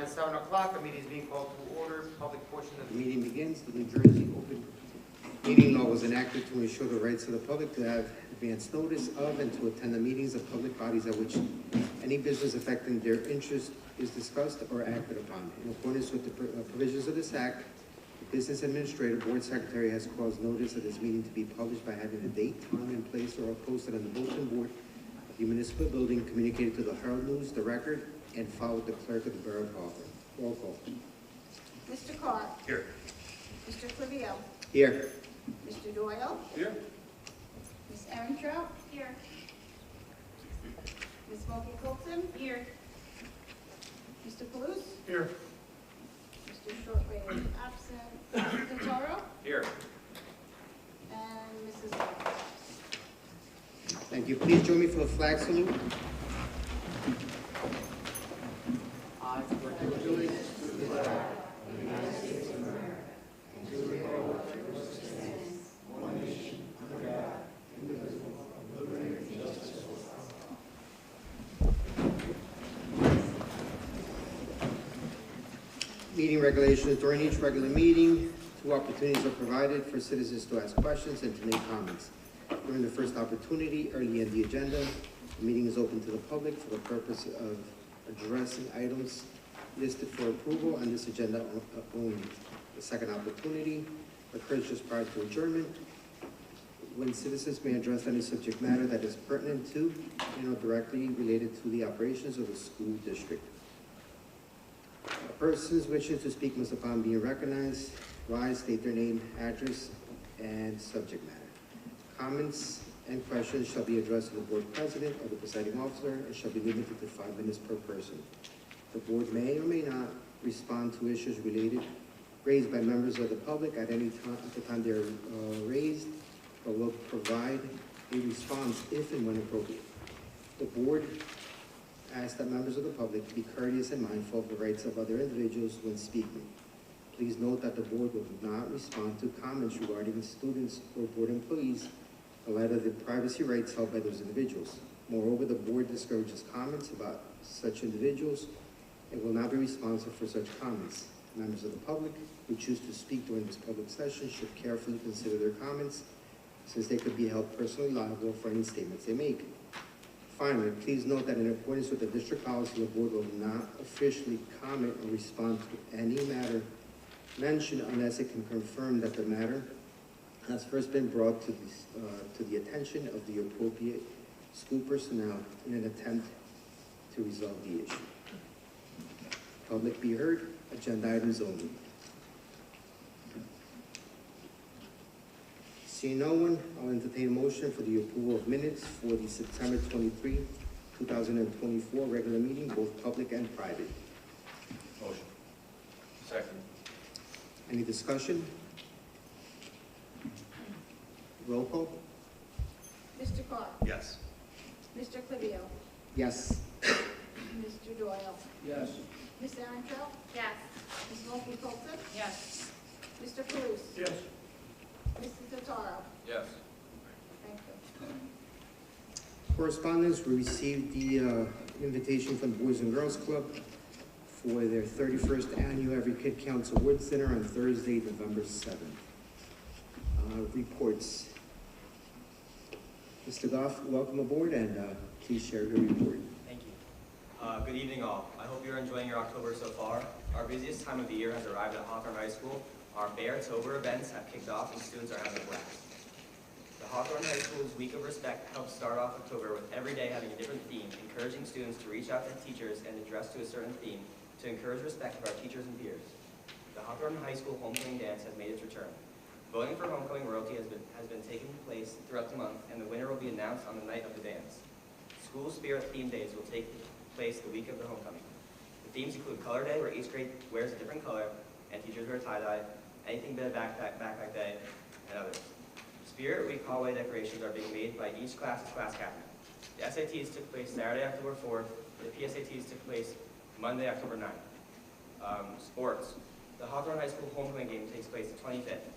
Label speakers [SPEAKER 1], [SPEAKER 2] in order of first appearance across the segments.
[SPEAKER 1] Time is 7 o'clock. The meeting is being called to order. Public portion of the
[SPEAKER 2] The meeting begins. The New Jersey Open Meeting Law was enacted to ensure the rights of the public to have advance notice of and to attend the meetings of public bodies at which any business affecting their interest is discussed or acted upon. In accordance with the provisions of this act, the Business Administrator Board Secretary has caused notice of this meeting to be published by having the date, time, and place or posted on the bulletin board of the municipal building, communicated to the Herald News, the Record, and filed with the clerk of the Borough of Hawthorne. Roll call.
[SPEAKER 3] Mr. Carr.
[SPEAKER 1] Here.
[SPEAKER 3] Mr. Clivio.
[SPEAKER 2] Here.
[SPEAKER 3] Mr. Doyle.
[SPEAKER 1] Here.
[SPEAKER 3] Ms. Erentrout. Here. Ms. Smokey Colton. Here. Mr. Palouse.
[SPEAKER 1] Here.
[SPEAKER 3] Mr. Shortway is absent. Mr. Toro.
[SPEAKER 1] Here.
[SPEAKER 3] And Mrs. White.
[SPEAKER 2] Thank you. Please join me for the flag salute. Meeting regulations. During each regular meeting, 2 opportunities are provided for citizens to ask questions and to make comments. During the first opportunity, early in the agenda, the meeting is open to the public for the purpose of addressing items listed for approval on this agenda only. The second opportunity occurs just prior to adjournment, when citizens may address any subject matter that is pertinent to and or directly related to the operations of the school district. Persons wishing to speak must, upon being recognized, rise, state their name, address, and subject matter. Comments and questions shall be addressed to the board president or the presiding officer and shall be limited to 5 minutes per person. The board may or may not respond to issues raised by members of the public at any time at the time they are raised, but will provide a response if and when appropriate. The board asks that members of the public be courteous and mindful of the rights of other individuals when speaking. Please note that the board will not respond to comments regarding students or board employees in light of the privacy rights held by those individuals. Moreover, the board discourages comments about such individuals and will not be responsible for such comments. Members of the public who choose to speak during this public session should carefully consider their comments, since they could be held personally liable for any statements they make. Finally, please note that in accordance with the district policy, the board will not officially comment or respond to any matter mentioned unless it can confirm that the matter has first been brought to the attention of the appropriate school personnel in an attempt to resolve the issue. Public be heard. Agenda items only. Seeing no one, I'll entertain a motion for the approval of minutes for the September 23, 2024 regular meeting, both public and private.
[SPEAKER 1] Motion. Second.
[SPEAKER 2] Any discussion? Roll call?
[SPEAKER 3] Mr. Carr.
[SPEAKER 1] Yes.
[SPEAKER 3] Mr. Clivio.
[SPEAKER 2] Yes.
[SPEAKER 3] Mr. Doyle.
[SPEAKER 1] Yes.
[SPEAKER 3] Ms. Erentrout. Yes. Ms. Smokey Colton. Yes. Mr. Palouse.
[SPEAKER 1] Yes.
[SPEAKER 3] Mrs. Toro.
[SPEAKER 1] Yes.
[SPEAKER 3] Thank you.
[SPEAKER 2] Correspondence, we received the invitation from the Boys and Girls Club for their 31st annual Every Kid Counts Awards Dinner on Thursday, November 7th. Reports. Mr. Goff, welcome aboard, and please share your report.
[SPEAKER 4] Thank you. Good evening, all. I hope you're enjoying your October so far. Our busiest time of the year has arrived at Hawthorne High School. Our Bear-Tober events have kicked off and students are having a blast. The Hawthorne High School's Week of Respect helps start off October with every day having a different theme, encouraging students to reach out to teachers and address to a certain theme to encourage respect for our teachers and peers. The Hawthorne High School Homecoming Dance has made its return. Voting for homecoming royalty has been taking place throughout the month, and the winner will be announced on the night of the dance. School Spirit Theme Days will take place the week of the homecoming. The themes include Color Day, where each grade wears a different color, and teachers wear tie-dye, anything but a backpack day, and others. Spirit Week hallway decorations are being made by each class's class captain. The SATs took place Saturday, October 4th. The PSATs took place Monday, October 9th. Sports. The Hawthorne High School homecoming game takes place the 25th.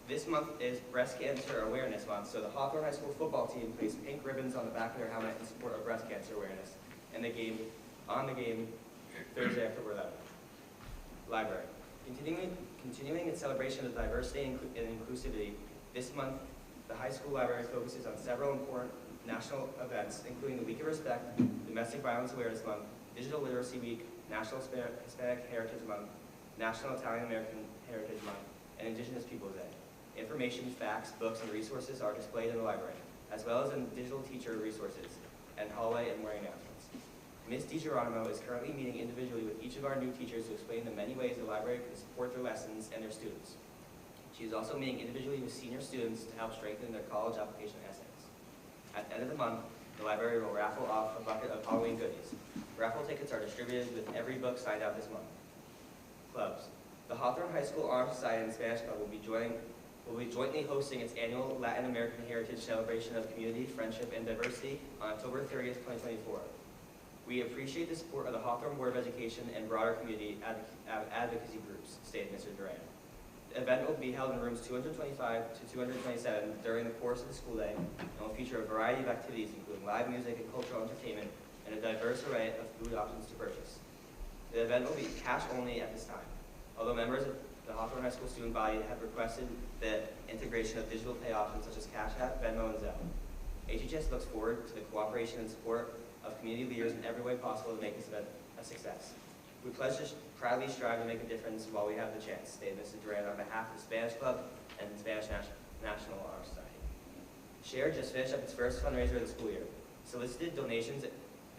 [SPEAKER 4] This month is Breast Cancer Awareness Month, so the Hawthorne High School football team placed pink ribbons on the back of their helmet in support of breast cancer awareness, and on the game Thursday, October 11th. Library. Continuing its celebration of diversity and inclusivity, this month the high school library focuses on several important national events, including the Week of Respect, Domestic Violence Awareness Month, Digital Literacy Week, National Hispanic Heritage Month, National Italian American Heritage Month, and Indigenous Peoples Day. Information, facts, books, and resources are displayed in the library, as well as in digital teacher resources and hallway and morning announcements. Ms. DiGeronimo is currently meeting individually with each of our new teachers to explain the many ways the library can support their lessons and their students. She is also meeting individually with senior students to help strengthen their college application essays. At the end of the month, the library will raffle off a bucket of Halloween goodies. Raffle tickets are distributed with every book signed out this month. Clubs. The Hawthorne High School Honor Society and Spanish Club will be jointly hosting its annual Latin American Heritage Celebration of Community, Friendship, and Diversity on October 30th, 2024. We appreciate the support of the Hawthorne Board of Education and broader community advocacy groups, stated Mr. Duran. The event will be held in rooms 225 to 227 during the course of the school day and will feature a variety of activities including live music and cultural entertainment and a diverse array of food options to purchase. The event will be cash only at this time, although members of the Hawthorne High School student body have requested the integration of digital pay options such as Cash App, Venmo, and Zelle. HHS looks forward to the cooperation and support of community leaders in every way possible to make this event a success. We pledge to proudly strive to make a difference while we have the chance, stated Mr. Duran on behalf of the Spanish Club and the Spanish National Honor Society. Share just finished up its first fundraiser of the school year, solicited donations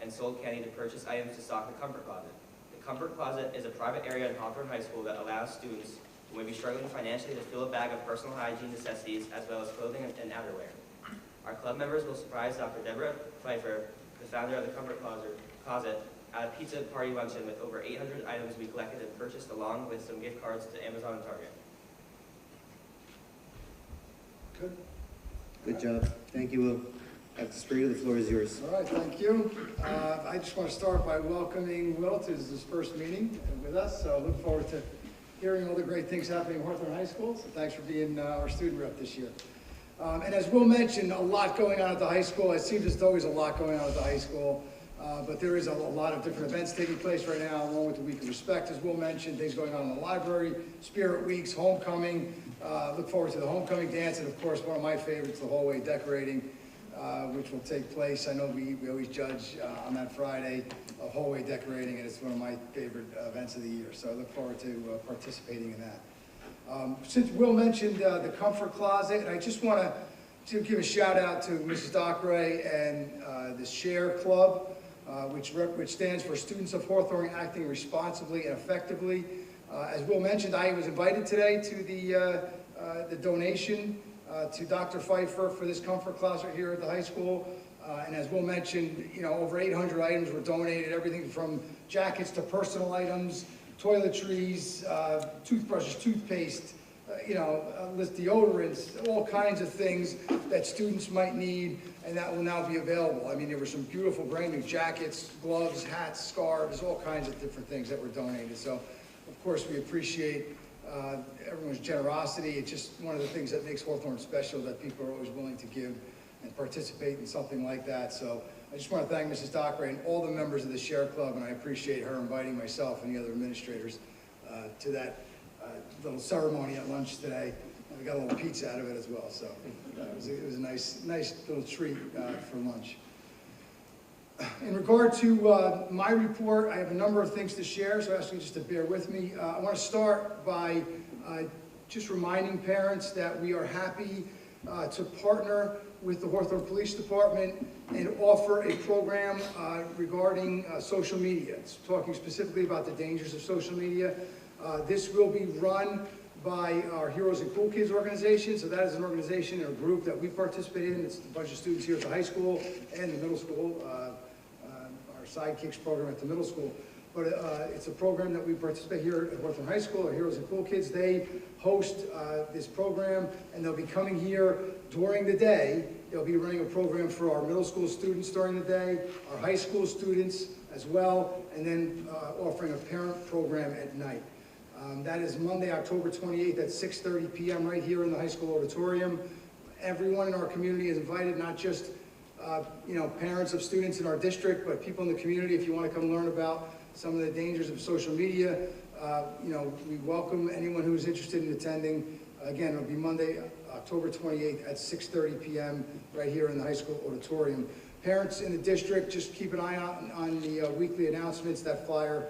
[SPEAKER 4] and sold candy to purchase items to stock the Comfort Closet. The Comfort Closet is a private area in Hawthorne High School that allows students who may be struggling financially to fill a bag of personal hygiene necessities as well as clothing and outerwear. Our club members will surprise Dr. Deborah Pfeiffer, the founder of the Comfort Closet, at a pizza party luncheon with over 800 items we collected and purchased along with some gift cards to Amazon and Target.
[SPEAKER 5] Good.
[SPEAKER 2] Good job. Thank you, Will. Dr. Springer, the floor is yours.
[SPEAKER 5] All right, thank you. I just want to start by welcoming Will to his first meeting with us. So I look forward to hearing all the great things happening at Hawthorne High School. So thanks for being our student rep this year. And as Will mentioned, a lot going on at the high school. It seems there's always a lot going on at the high school. But there is a lot of different events taking place right now, along with the Week of Respect, as Will mentioned, things going on in the library, Spirit Weeks, Homecoming. Look forward to the Homecoming dance, and of course, one of my favorites, the hallway decorating, which will take place. I know we always judge on that Friday of hallway decorating, and it's one of my favorite events of the year. So I look forward to participating in that. Since Will mentioned the Comfort Closet, I just want to give a shout out to Mrs. Dockeray and the Share Club, which stands for Students of Hawthorne Acting Responsibly and Effectively. As Will mentioned, I was invited today to the donation to Dr. Pfeiffer for this Comfort Closet here at the high school. And as Will mentioned, over 800 items were donated, everything from jackets to personal items, toiletries, toothbrushes, toothpaste, deodorants, all kinds of things that students might need, and that will now be available. I mean, there were some beautiful brand new jackets, gloves, hats, scarves, all kinds of different things that were donated. So, of course, we appreciate everyone's generosity. It's just one of the things that makes Hawthorne special, that people are always willing to give and participate in something like that. So I just want to thank Mrs. Dockeray and all the members of the Share Club, and I appreciate her inviting myself and the other administrators to that little ceremony at lunch today. And we got a little pizza out of it as well, so it was a nice little treat for lunch. In regard to my report, I have a number of things to share, so I ask you just to bear with me. I want to start by just reminding parents that we are happy to partner with the Hawthorne Police Department and offer a program regarding social media. It's talking specifically about the dangers of social media. This will be run by our Heroes and Cool Kids organization. So that is an organization or a group that we participate in. It's a bunch of students here at the high school and the middle school, our Sidekicks program at the middle school. But it's a program that we participate here at Hawthorne High School, our Heroes and Cool Kids. They host this program, and they'll be coming here during the day. They'll be running a program for our middle school students during the day, our high school students as well, and then offering a parent program at night. That is Monday, October 28th at 6:30 p.m. right here in the high school auditorium. Everyone in our community is invited, not just parents of students in our district, but people in the community. If you want to come learn about some of the dangers of social media, We welcome anyone who's interested in attending. Again, it'll be Monday, October 28th at 6:30 p.m. right here in the high school auditorium. Parents in the district, just keep an eye out on the weekly announcements. That flyer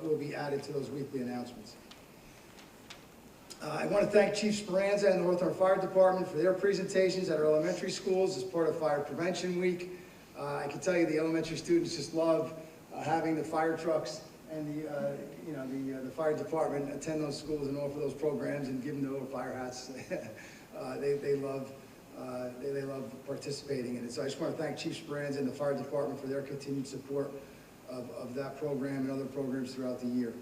[SPEAKER 5] will be added to those weekly announcements. I want to thank Chief Speranza and the Hawthorne Fire Department for their presentations at our elementary schools as part of Fire Prevention Week. I can tell you the elementary students just love having the fire trucks and the fire department attend those schools and offer those programs and give them the little fire hats. They love participating in it. So I just want to thank Chief Speranza and the fire department for their continued support of that program and other programs throughout the year.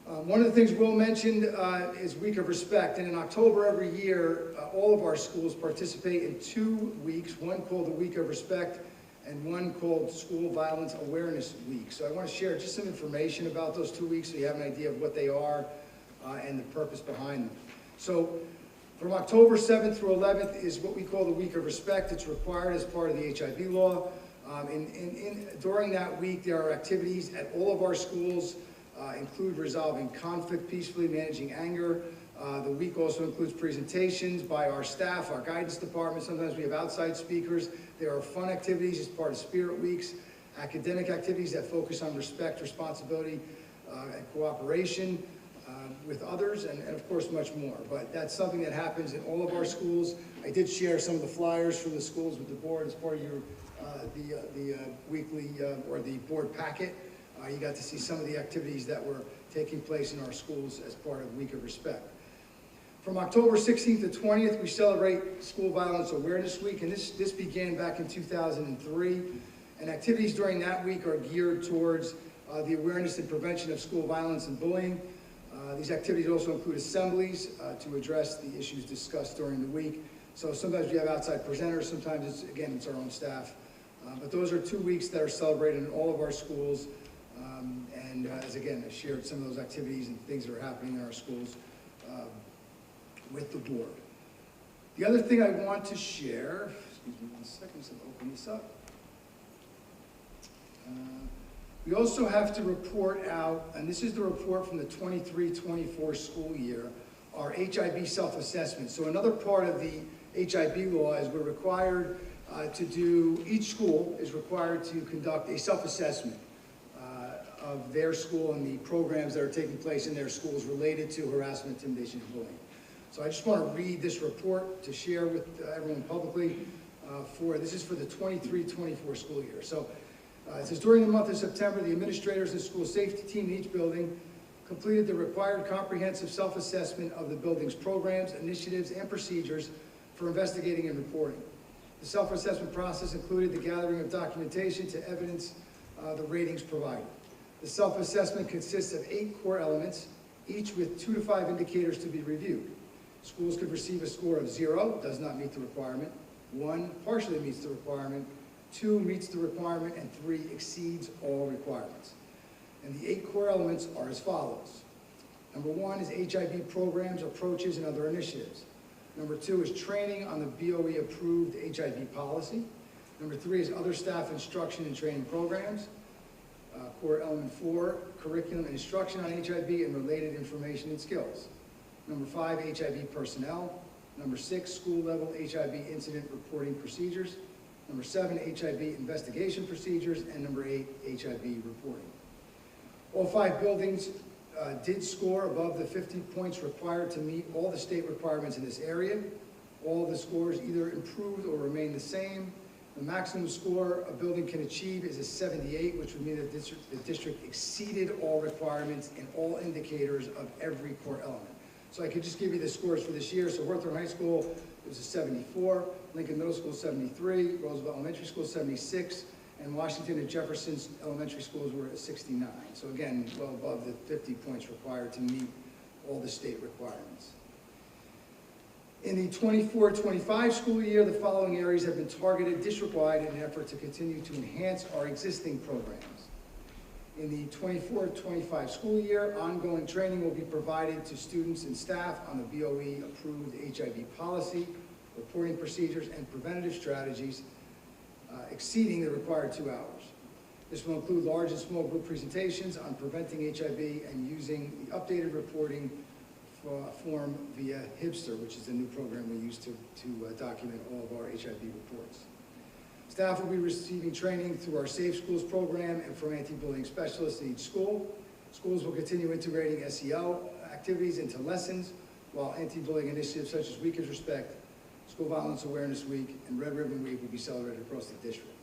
[SPEAKER 5] One of the things Will mentioned is Week of Respect, and in October every year, all of our schools participate in 2 weeks, one called the Week of Respect and one called School Violence Awareness Week. So I want to share just some information about those 2 weeks so you have an idea of what they are and the purpose behind them. So from October 7th through 11th is what we call the Week of Respect. It's required as part of the HIV law. During that week, there are activities at all of our schools, include resolving conflict peacefully, managing anger. The week also includes presentations by our staff, our guidance department. Sometimes we have outside speakers. There are fun activities as part of Spirit Weeks, academic activities that focus on respect, responsibility, and cooperation with others, and of course much more. But that's something that happens in all of our schools. I did share some of the flyers from the schools with the board as part of your the weekly or the board packet. You got to see some of the activities that were taking place in our schools as part of Week of Respect. From October 16th to 20th, we celebrate School Violence Awareness Week, and this began back in 2003. And activities during that week are geared towards the awareness and prevention of school violence and bullying. These activities also include assemblies to address the issues discussed during the week. So sometimes we have outside presenters, sometimes it's our own staff. But those are 2 weeks that are celebrated in all of our schools. As again, I shared some of those activities and things that are happening in our schools with the board. The other thing I want to share, excuse me 1 second, so I'll open this up. We also have to report out, and this is the report from the 23-24 school year, our HIV self-assessment. So another part of the HIV law is we're required each school is required to conduct a self-assessment of their school and the programs that are taking place in their schools related to harassment, intimidation, and bullying. So I just want to read this report to share with everyone publicly. This is for the 23-24 school year. So it says, during the month of September, the administrators and school safety team in each building completed the required comprehensive self-assessment of the building's programs, initiatives, and procedures for investigating and reporting. The self-assessment process included the gathering of documentation to evidence the ratings provided. The self-assessment consists of 8 core elements, each with 2 to 5 indicators to be reviewed. Schools could receive a score of 0, does not meet the requirement, 1, partially meets the requirement, 2, meets the requirement, and 3, exceeds all requirements. And the 8 core elements are as follows. Number 1 is HIV programs, approaches, and other initiatives. Number 2 is training on the BOE approved HIV policy. Number 3 is other staff instruction and training programs. Core element 4, curriculum and instruction on HIV and related information and skills. Number 5, HIV personnel. Number 6, school level HIV incident reporting procedures. Number 7, HIV investigation procedures. And number 8, HIV reporting. All 5 buildings did score above the 50 points required to meet all the state requirements in this area. All of the scores either improved or remained the same. The maximum score a building can achieve is a 78, which would mean that the district exceeded all requirements in all indicators of every core element. So I could just give you the scores for this year. So Hawthorne High School, it was a 74, Lincoln Middle School 73, Roosevelt Elementary School 76, and Washington and Jefferson's elementary schools were at 69. So again, well above the 50 points required to meet all the state requirements. In the 24-25 school year, the following areas have been targeted district-wide in an effort to continue to enhance our existing programs. In the 24-25 school year, ongoing training will be provided to students and staff on the BOE approved HIV policy, reporting procedures, and preventative strategies exceeding the required 2 hours. This will include large and small group presentations on preventing HIV and using the updated reporting form via Hipster, which is the new program we use to document all of our HIV reports. Staff will be receiving training through our Safe Schools program and from anti-bullying specialists in each school. Schools will continue integrating SEL activities into lessons, while anti-bullying initiatives such as Week of Respect, School Violence Awareness Week, and Red Ribbon Week will be celebrated across the district.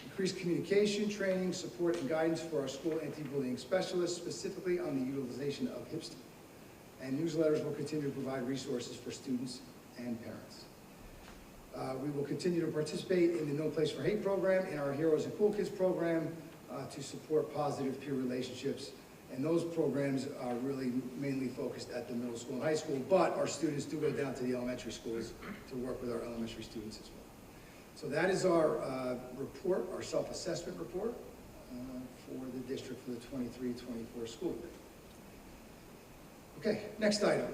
[SPEAKER 5] Increased communication, training, support, and guidance for our school anti-bullying specialists, specifically on the utilization of Hipster. And newsletters will continue to provide resources for students and parents. We will continue to participate in the No Place for Hate program, in our Heroes and Cool Kids program, to support positive peer relationships. And those programs are really mainly focused at the middle school and high school, but our students do go down to the elementary schools to work with our elementary students as well. So that is our report, our self-assessment report for the district for the 23-24 school year. Okay, next item.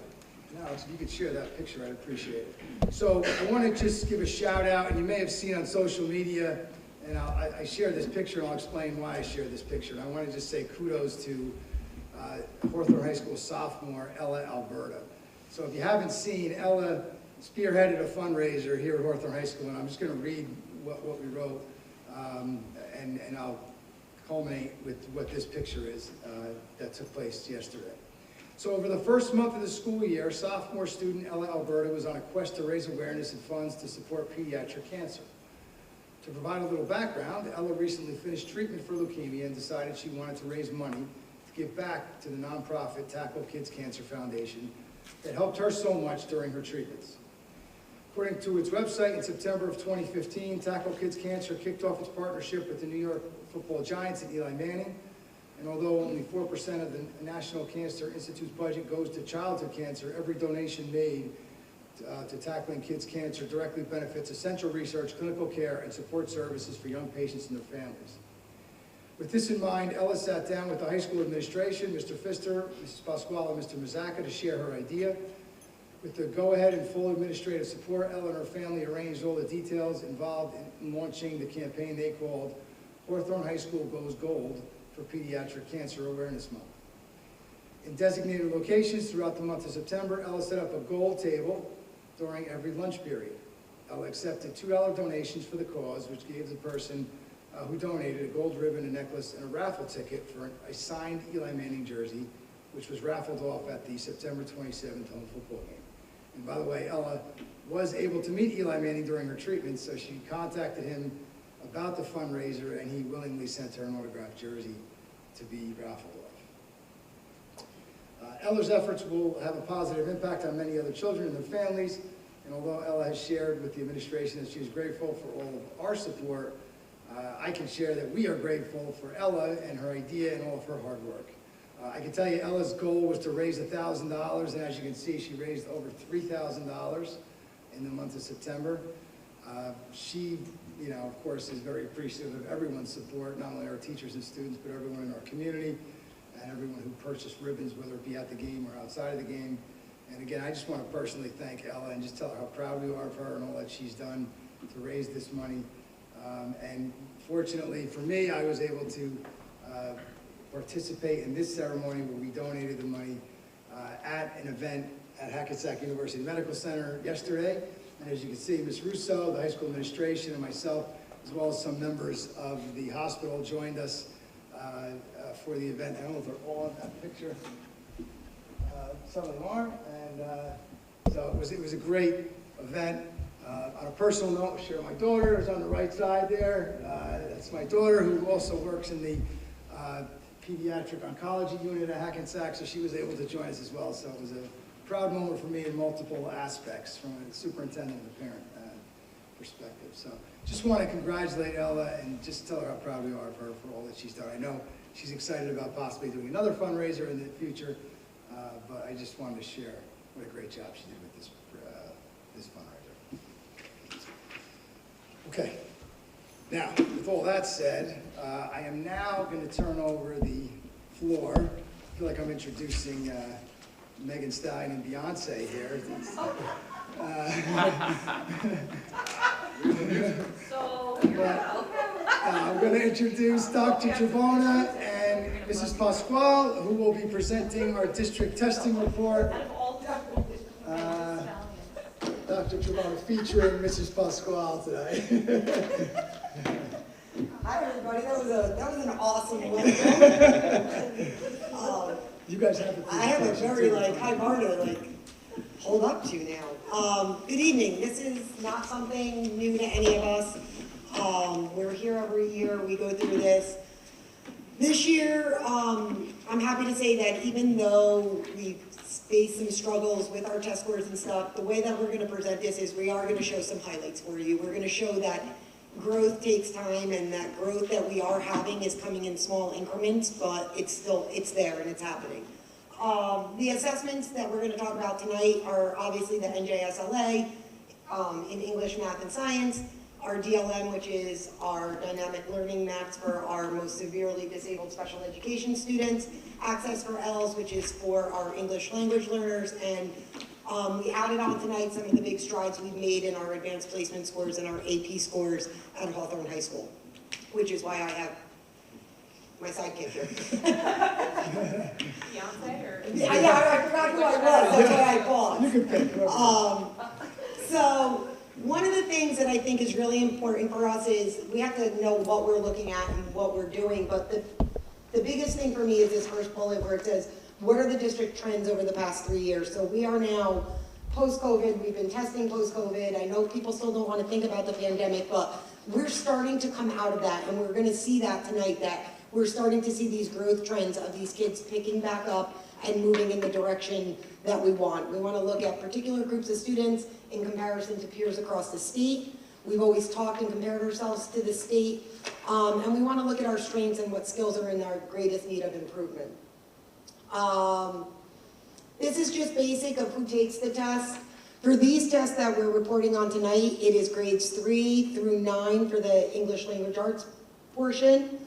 [SPEAKER 5] Now, if you could share that picture, I'd appreciate it. So I want to just give a shout out, and you may have seen on social media, and I shared this picture, and I'll explain why I shared this picture. And I want to just say kudos to Hawthorne High School sophomore, Ella Alberta. So if you haven't seen, Ella spearheaded a fundraiser here at Hawthorne High School, and I'm just going to read what we wrote, and I'll culminate with what this picture is that took place yesterday. So over the first month of the school year, sophomore student Ella Alberta was on a quest to raise awareness and funds to support pediatric cancer. To provide a little background, Ella recently finished treatment for leukemia and decided she wanted to raise money to give back to the nonprofit Tackle Kids Cancer Foundation that helped her so much during her treatments. According to its website, in September of 2015, Tackle Kids Cancer kicked off its partnership with the New York Football Giants and Eli Manning. And although only 4% of the National Cancer Institute's budget goes to childhood cancer, every donation made to Tackling Kids Cancer directly benefits essential research, clinical care, and support services for young patients and their families. With this in mind, Ella sat down with the high school administration, Mr. Pfister, Mrs. Pasquale, and Mr. Mazzacca to share her idea. With the go-ahead and full administrative support, Ella and her family arranged all the details involved in launching the campaign they called Hawthorne High School Goes Gold for Pediatric Cancer Awareness Month. In designated locations throughout the month of September, Ella set up a gold table during every lunch period. Ella accepted $2 donations for the cause, which gave the person who donated a gold ribbon, a necklace, and a raffle ticket for a signed Eli Manning jersey, which was raffled off at the September 27th home football game. And by the way, Ella was able to meet Eli Manning during her treatment, so she contacted him about the fundraiser, and he willingly sent her an autographed jersey to be raffled off. Ella's efforts will have a positive impact on many other children and their families, and although Ella has shared with the administration that she is grateful for all of our support, I can share that we are grateful for Ella and her idea and all of her hard work. I can tell you Ella's goal was to raise $1,000, and as you can see, she raised over $3,000 in the month of September. She, of course, is very appreciative of everyone's support, not only our teachers and students, but everyone in our community and everyone who purchased ribbons, whether it be at the game or outside of the game. And again, I just want to personally thank Ella and just tell her how proud we are of her and all that she's done to raise this money. And fortunately for me, I was able to participate in this ceremony where we donated the money at an event at Hackensack University Medical Center yesterday. And as you can see, Ms. Russo, the high school administration, and myself, as well as some members of the hospital, joined us for the event. I don't know if they're all in that picture. Some of them are. And so it was a great event. On a personal note, I'll share my daughter is on the right side there. That's my daughter, who also works in the pediatric oncology unit at Hackensack, so she was able to join us as well. So it was a proud moment for me in multiple aspects, from a superintendent and a parent perspective. So just want to congratulate Ella and just tell her how proud we are of her for all that she's done. I know she's excited about possibly doing another fundraiser in the future, but I just wanted to share what a great job she did with this fundraiser. Okay, now with all that said, I am now going to turn over the floor. I feel like I'm introducing Megan Stallion and Beyonce here.
[SPEAKER 3] So, here we go.
[SPEAKER 5] I'm going to introduce Dr. Tribona and Mrs. Pasquale, who will be presenting our district testing report. Dr. Tribona featuring Mrs. Pasquale today.
[SPEAKER 6] Hi, everybody. That was an awesome one.
[SPEAKER 5] You guys have the
[SPEAKER 6] I have a very high bar to hold up to now. Good evening. This is not something new to any of us. We're here every year. We go through this. This year, I'm happy to say that even though we've faced some struggles with our test scores and stuff, the way that we're going to present this is we are going to show some highlights for you. We're going to show that growth takes time, and that growth that we are having is coming in small increments, but it's there and it's happening. The assessments that we're going to talk about tonight are obviously the NJSLA in English, Math, and Science, our DLM, which is our dynamic learning maps for our most severely disabled special education students, Access for Ls, which is for our English language learners, and we added on tonight some of the big strides we've made in our advanced placement scores and our AP scores at Hawthorne High School, which is why I have my sidekick here.
[SPEAKER 3] Beyonce or?
[SPEAKER 6] Yeah, I forgot who I was, that's why I paused.
[SPEAKER 5] You can pick.
[SPEAKER 6] So one of the things that I think is really important for us is we have to know what we're looking at and what we're doing, but the biggest thing for me is this first bullet where it says, what are the district trends over the past 3 years? So we are now post-COVID, we've been testing post-COVID. I know people still don't want to think about the pandemic, but we're starting to come out of that, and we're going to see that tonight, that we're starting to see these growth trends of these kids picking back up and moving in the direction that we want. We want to look at particular groups of students in comparison to peers across the state. We've always talked and compared ourselves to the state, and we want to look at our strengths and what skills are in our greatest need of improvement. This is just basic of who takes the test. For these tests that we're reporting on tonight, it is grades 3 through 9 for the English language arts portion.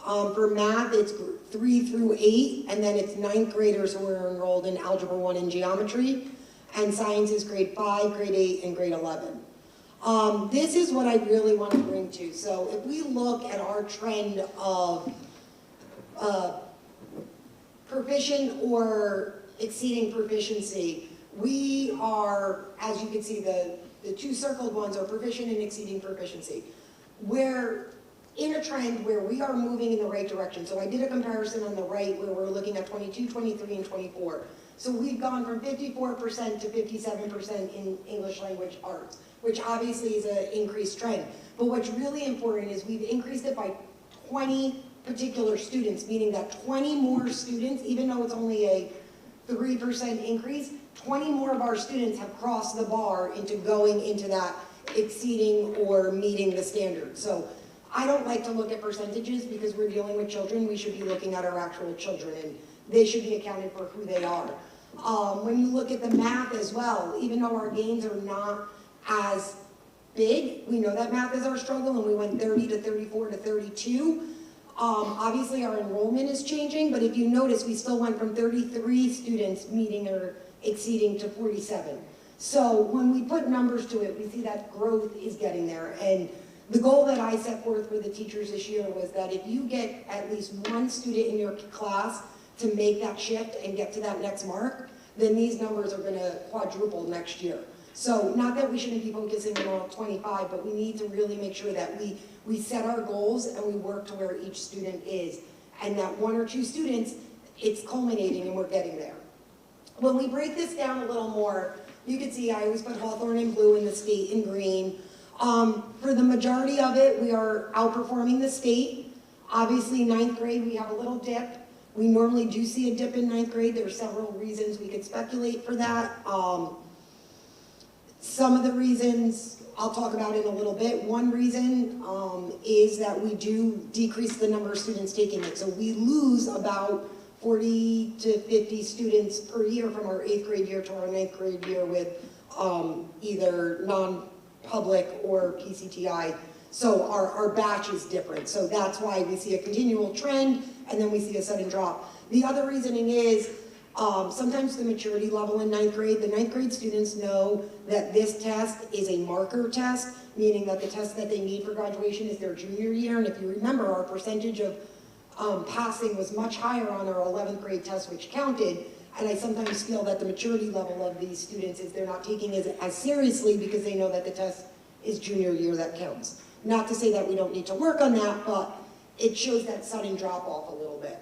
[SPEAKER 6] For math, it's 3 through 8, and then it's 9th graders who are enrolled in Algebra 1 and Geometry. And science is grade 5, grade 8, and grade 11. This is what I really want to bring to. So if we look at our trend of proficient or exceeding proficiency, we are, as you can see, the two circled ones are proficient and exceeding proficiency. We're in a trend where we are moving in the right direction. So I did a comparison on the right where we're looking at 22, 23, and 24. So we've gone from 54% to 57% in English language arts, which obviously is an increased trend. But what's really important is we've increased it by 20 particular students, meaning that 20 more students, even though it's only a 3% increase, 20 more of our students have crossed the bar into going into that exceeding or meeting the standard. So I don't like to look at percentages because we're dealing with children. We should be looking at our actual children, and they should be accounted for who they are. When you look at the math as well, even though our gains are not as big, we know that math is our struggle, and we went 30 to 34 to 32. Obviously our enrollment is changing, but if you notice, we still went from 33 students meeting or exceeding to 47. So when we put numbers to it, we see that growth is getting there. And the goal that I set forth for the teachers this year was that if you get at least one student in your class to make that shift and get to that next mark, then these numbers are going to quadruple next year. So not that we shouldn't be focusing on all 25, but we need to really make sure that we set our goals and we work to where each student is. And that one or two students, it's culminating and we're getting there. When we break this down a little more, you can see I always put Hawthorne in blue and the state in green. For the majority of it, we are outperforming the state. Obviously, 9th grade, we have a little dip. We normally do see a dip in 9th grade. There are several reasons we could speculate for that. Some of the reasons I'll talk about in a little bit. One reason is that we do decrease the number of students taking it. So we lose about 40 to 50 students per year from our 8th grade year to our 9th grade year with either non-public or PCTI. So our batch is different. So that's why we see a continual trend and then we see a sudden drop. The other reasoning is Sometimes the maturity level in ninth grade, the ninth grade students know that this test is a marker test, meaning that the test that they need for graduation is their junior year. And if you remember, our percentage of passing was much higher on our 11th grade test, which counted. And I sometimes feel that the maturity level of these students is they're not taking it as seriously because they know that the test is junior year that counts. Not to say that we don't need to work on that, but it shows that sudden drop off a little bit.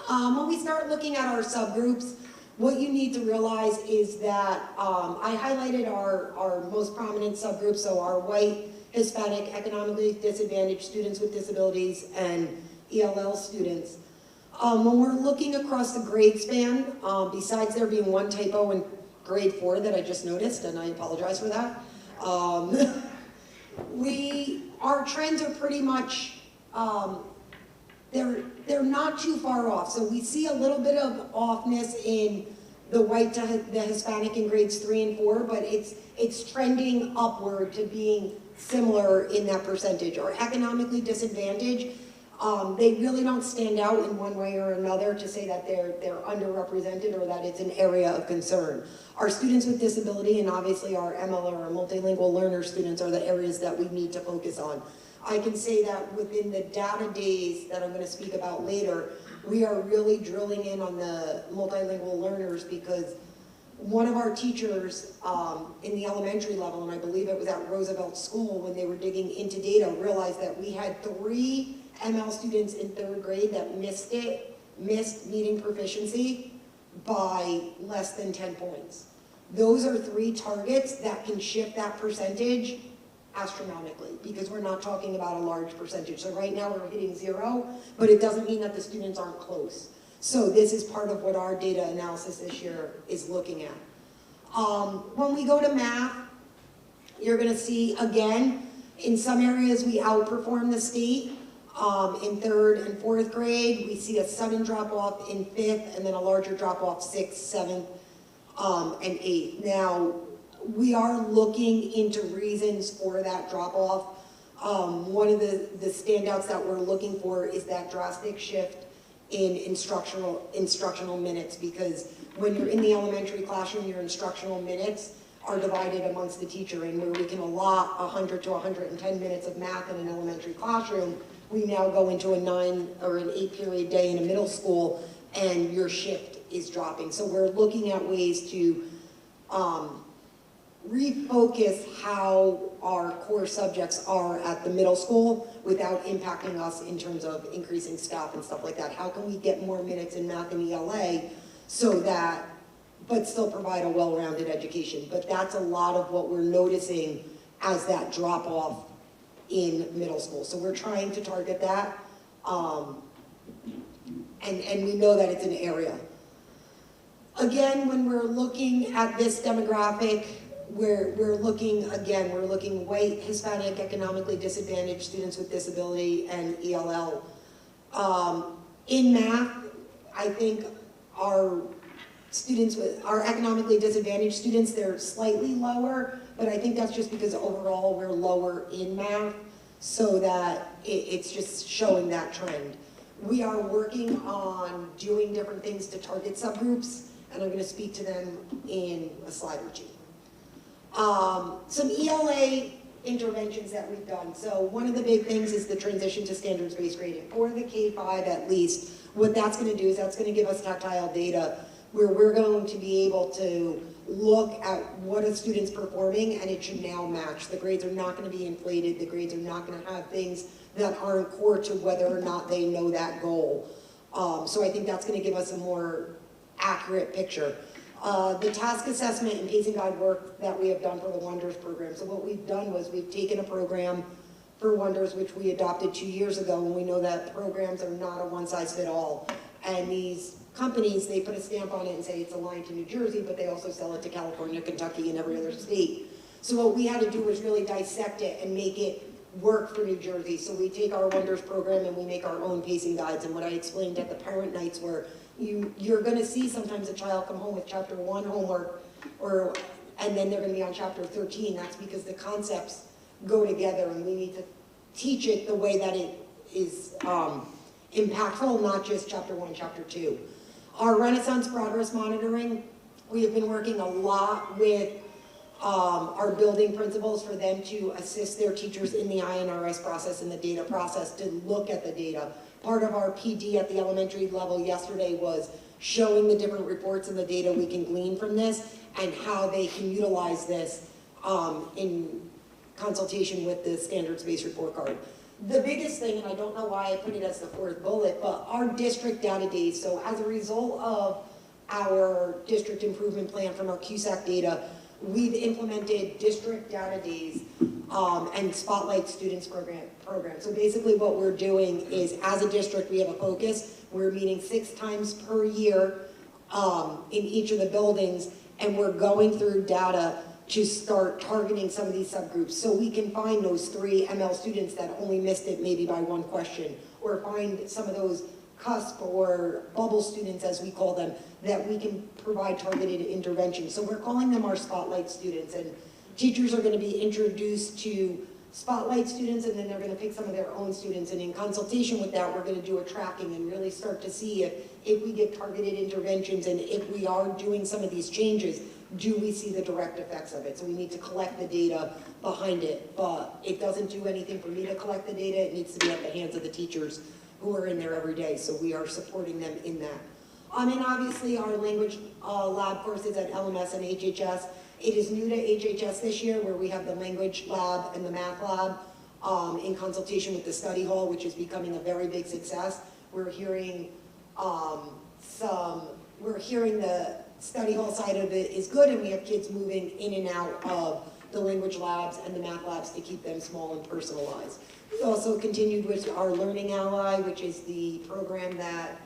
[SPEAKER 6] When we start looking at our subgroups, what you need to realize is that I highlighted our most prominent subgroups, so our white, Hispanic, economically disadvantaged students with disabilities, and ELL students. When we're looking across the grade span, besides there being one typo in grade 4 that I just noticed, and I apologize for that, our trends are pretty much, they're not too far off. So we see a little bit of offness in the white to the Hispanic in grades 3 and 4, but it's trending upward to being similar in that percentage. Or economically disadvantaged, they really don't stand out in one way or another to say that they're underrepresented or that it's an area of concern. Our students with disability and obviously our MLR, our multilingual learner students, are the areas that we need to focus on. I can say that within the data days that I'm going to speak about later, we are really drilling in on the multilingual learners because one of our teachers in the elementary level, and I believe it was at Roosevelt School when they were digging into data, realized that we had 3 ML students in 3rd grade that missed meeting proficiency by less than 10 points. Those are 3 targets that can shift that percentage astronomically, because we're not talking about a large percentage. So right now we're hitting 0, but it doesn't mean that the students aren't close. So this is part of what our data analysis this year is looking at. When we go to math, you're gonna see, again, in some areas we outperform the state. In 3rd and 4th grade, we see a sudden drop off in 5th and then a larger drop off 6th, 7th, and 8th. Now, we are looking into reasons for that drop off. One of the standouts that we're looking for is that drastic shift in instructional minutes, because when you're in the elementary classroom, your instructional minutes are divided amongst the teacher, and where we can allot 100 to 110 minutes of math in an elementary classroom, we now go into a 9 or an 8 period day in a middle school, and your shift is dropping. So we're looking at ways to refocus how our core subjects are at the middle school without impacting us in terms of increasing staff and stuff like that. How can we get more minutes in math and ELA so that, but still provide a well-rounded education? But that's a lot of what we're noticing as that drop off in middle school. So we're trying to target that, and we know that it's an area. Again, when we're looking at this demographic, we're looking white, Hispanic, economically disadvantaged students with disability, and ELL. In math, I think our economically disadvantaged students, they're slightly lower, but I think that's just because overall we're lower in math, so that it's just showing that trend. We are working on doing different things to target subgroups, and I'm going to speak to them in a slide or two. Some ELA interventions that we've done. So one of the big things is the transition to standards-based grading. For the K-5 at least, what that's going to do is that's going to give us tactile data where we're going to be able to look at what a student's performing, and it should now match. The grades are not going to be inflated. The grades are not going to have things that aren't core to whether or not they know that goal. So I think that's going to give us a more accurate picture. The task assessment and pacing guide work that we have done for the Wonders program. So what we've done was we've taken a program for Wonders, which we adopted 2 years ago, and we know that programs are not a one-size-fits-all. And these companies, they put a stamp on it and say it's aligned to New Jersey, but they also sell it to California, Kentucky, and every other state. So what we had to do was really dissect it and make it work for New Jersey. So we take our Wonders program and we make our own pacing guides. And what I explained at the parent nights were, you're going to see sometimes a child come home with chapter 1 homework, and then they're going to be on chapter 13. That's because the concepts go together, and we need to teach it the way that it is impactful, not just chapter 1, chapter 2. Our Renaissance progress monitoring, we have been working a lot with our building principals for them to assist their teachers in the INRS process and the data process to look at the data. Part of our PD at the elementary level yesterday was showing the different reports and the data we can glean from this and how they can utilize this in consultation with the standards-based report card. The biggest thing, and I don't know why I put it as the fourth bullet, but our district data days. So as a result of our district improvement plan from our CUSAC data, we've implemented district data days and spotlight students program. So basically what we're doing is, as a district, we have a focus. We're meeting 6 times per year in each of the buildings, and we're going through data to start targeting some of these subgroups. So we can find those 3 ML students that only missed it maybe by 1 question, or find some of those cusp or bubble students, as we call them, that we can provide targeted intervention. So we're calling them our spotlight students, and teachers are going to be introduced to spotlight students, and then they're going to pick some of their own students, and in consultation with that, we're going to do a tracking and really start to see if we get targeted interventions, and if we are doing some of these changes, do we see the direct effects of it? So we need to collect the data behind it, but it doesn't do anything for me to collect the data. It needs to be at the hands of the teachers who are in there every day, so we are supporting them in that. And obviously our language lab courses at LMS and HHS. It is new to HHS this year, where we have the language lab and the math lab in consultation with the study hall, which is becoming a very big success. We're hearing the study hall side of it is good, and we have kids moving in and out of the language labs and the math labs to keep them small and personalized. We also continued with our Learning Ally, which is the program that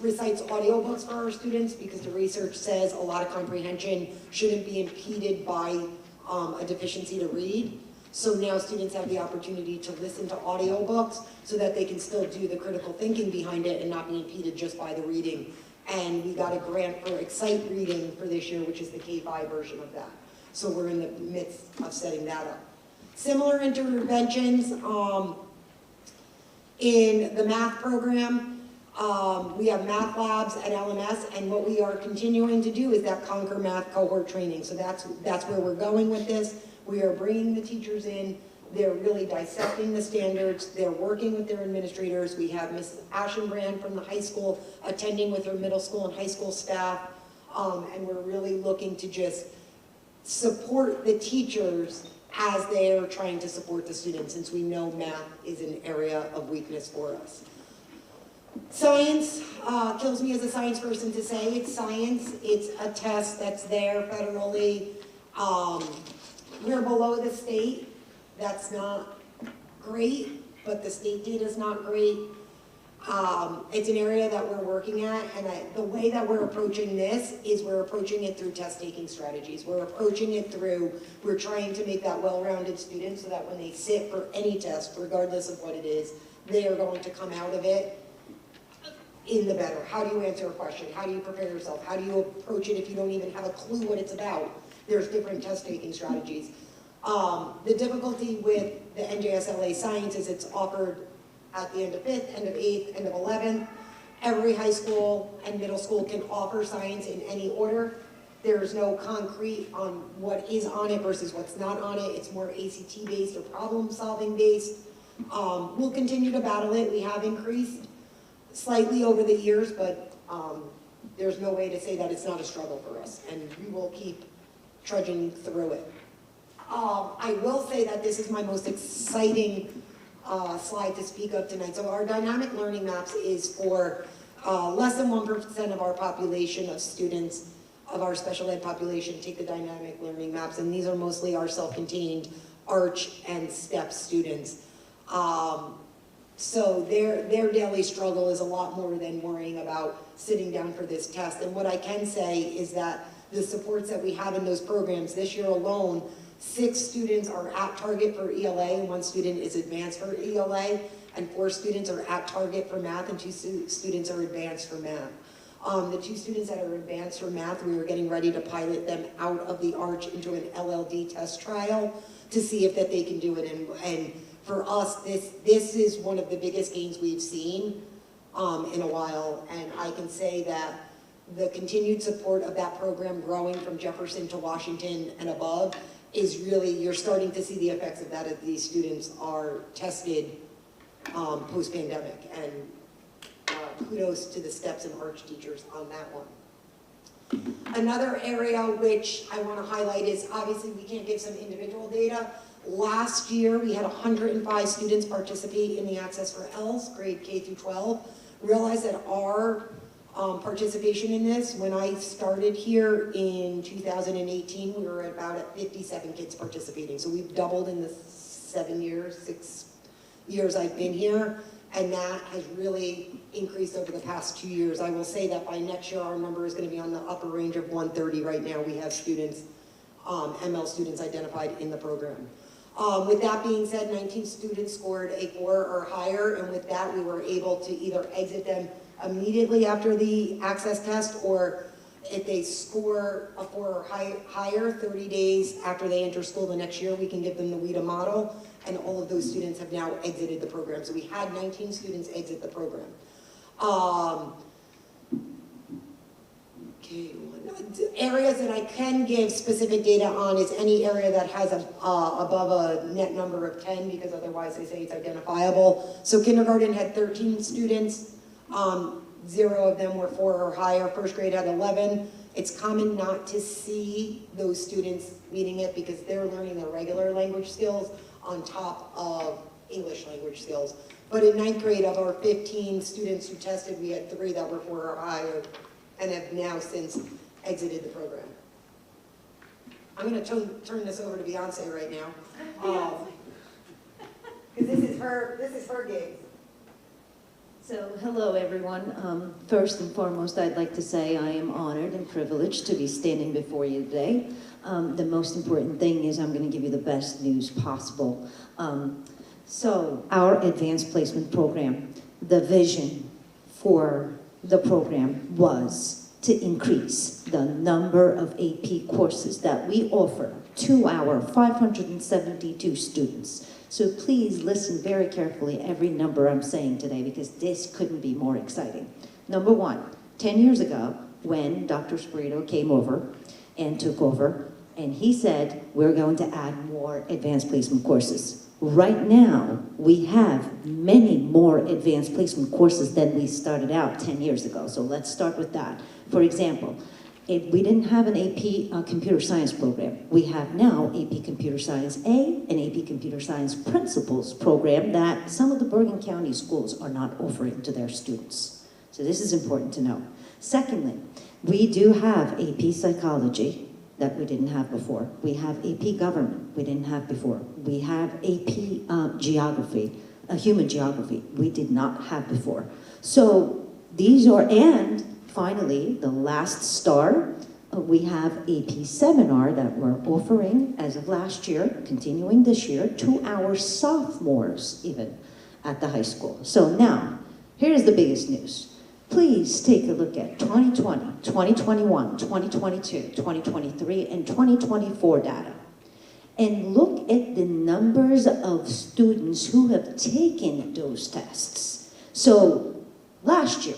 [SPEAKER 6] recites audiobooks for our students, because the research says a lot of comprehension shouldn't be impeded by a deficiency to read. So now students have the opportunity to listen to audiobooks so that they can still do the critical thinking behind it and not be impeded just by the reading. And we got a grant for Excite Reading for this year, which is the K-5 version of that. So we're in the midst of setting that up. Similar interventions in the math program. We have math labs at LMS, and what we are continuing to do is that Conquer Math cohort training. So that's where we're going with this. We are bringing the teachers in. They're really dissecting the standards. They're working with their administrators. We have Ms. Ashenbrand from the high school attending with her middle school and high school staff. And we're really looking to just support the teachers as they're trying to support the students, since we know math is an area of weakness for us. Science kills me as a science person to say it's science. It's a test that's there federally. We're below the state. That's not great, but the state data is not great. It's an area that we're working at, and the way that we're approaching this is we're approaching it through test-taking strategies. We're approaching it through, we're trying to make that well-rounded student so that when they sit for any test, regardless of what it is, they are going to come out of it in the better. How do you answer a question? How do you prepare yourself? How do you approach it if you don't even have a clue what it's about? There's different test-taking strategies. The difficulty with the NJSLA Science is it's offered at the end of 5th, end of 8th, end of 11th. Every high school and middle school can offer science in any order. There's no concrete on what is on it versus what's not on it. It's more ACT-based or problem-solving based. We'll continue to battle it. We have increased slightly over the years, but there's no way to say that it's not a struggle for us, and we will keep trudging through it. I will say that this is my most exciting slide to speak of tonight. So our dynamic learning maps is for less than 1% of our population of students, of our special ed population, take the dynamic learning maps, and these are mostly our self-contained ARCH and STEP students. So their daily struggle is a lot more than worrying about sitting down for this test. And what I can say is that the supports that we have in those programs, this year alone, 6 students are at target for ELA, and 1 student is advanced for ELA, and 4 students are at target for math, and 2 students are advanced for math. The 2 students that are advanced for math, we are getting ready to pilot them out of the ARCH into an LLD test trial to see if that they can do it. And for us, this is one of the biggest gains we've seen in a while, and I can say that the continued support of that program growing from Jefferson to Washington and above is really, you're starting to see the effects of that as these students are tested post-pandemic, and kudos to the steps and arch teachers on that one. Another area which I want to highlight is, obviously we can't give some individual data. Last year we had 105 students participate in the Access for ELS, grade K through 12. Realize that our participation in this, when I started here in 2018, we were about at 57 kids participating. So we've doubled in the 6 years I've been here, and that has really increased over the past 2 years. I will say that by next year, our number is going to be on the upper range of 130. Right now, we have students, ML students identified in the program. With that being said, 19 students scored a 4 or higher, and with that, we were able to either exit them immediately after the access test, or if they score a 4 or higher, 30 days after they enter school the next year, we can give them the WIDA model, and all of those students have now exited the program. So we had 19 students exit the program. Okay, areas that I can give specific data on is any area that has above a net number of 10, because otherwise they say it's identifiable. So kindergarten had 13 students. 0 of them were 4 or higher. First grade had 11. It's common not to see those students meeting it because they're learning their regular language skills on top of English language skills. But in 9th grade, of our 15 students who tested, we had 3 that were 4 or higher and have now since exited the program. I'm going to turn this over to Beyonce right now. Because this is her gig.
[SPEAKER 7] So, hello everyone. First and foremost, I'd like to say I am honored and privileged to be standing before you today. The most important thing is I'm going to give you the best news possible. So, our advanced placement program, the vision for the program was to increase the number of AP courses that we offer to our 572 students. So please listen very carefully every number I'm saying today, because this couldn't be more exciting. Number one, 10 years ago, when Dr. Spirito came over and took over, and he said, we're going to add more advanced placement courses. Right now, we have many more advanced placement courses than we started out 10 years ago. So let's start with that. For example, if we didn't have an AP computer science program, we have now AP Computer Science A and AP Computer Science Principles program that some of the Bergen County schools are not offering to their students. So this is important to know. Secondly, we do have AP Psychology that we didn't have before. We have AP Government we didn't have before. We have AP Geography, Human Geography we did not have before. So these are, and finally, the last star, we have AP Seminar that we're offering as of last year, continuing this year, to our sophomores even at the high school. So now, here's the biggest news. Please take a look at 2020, 2021, 2022, 2023, and 2024 data. And look at the numbers of students who have taken those tests. So last year,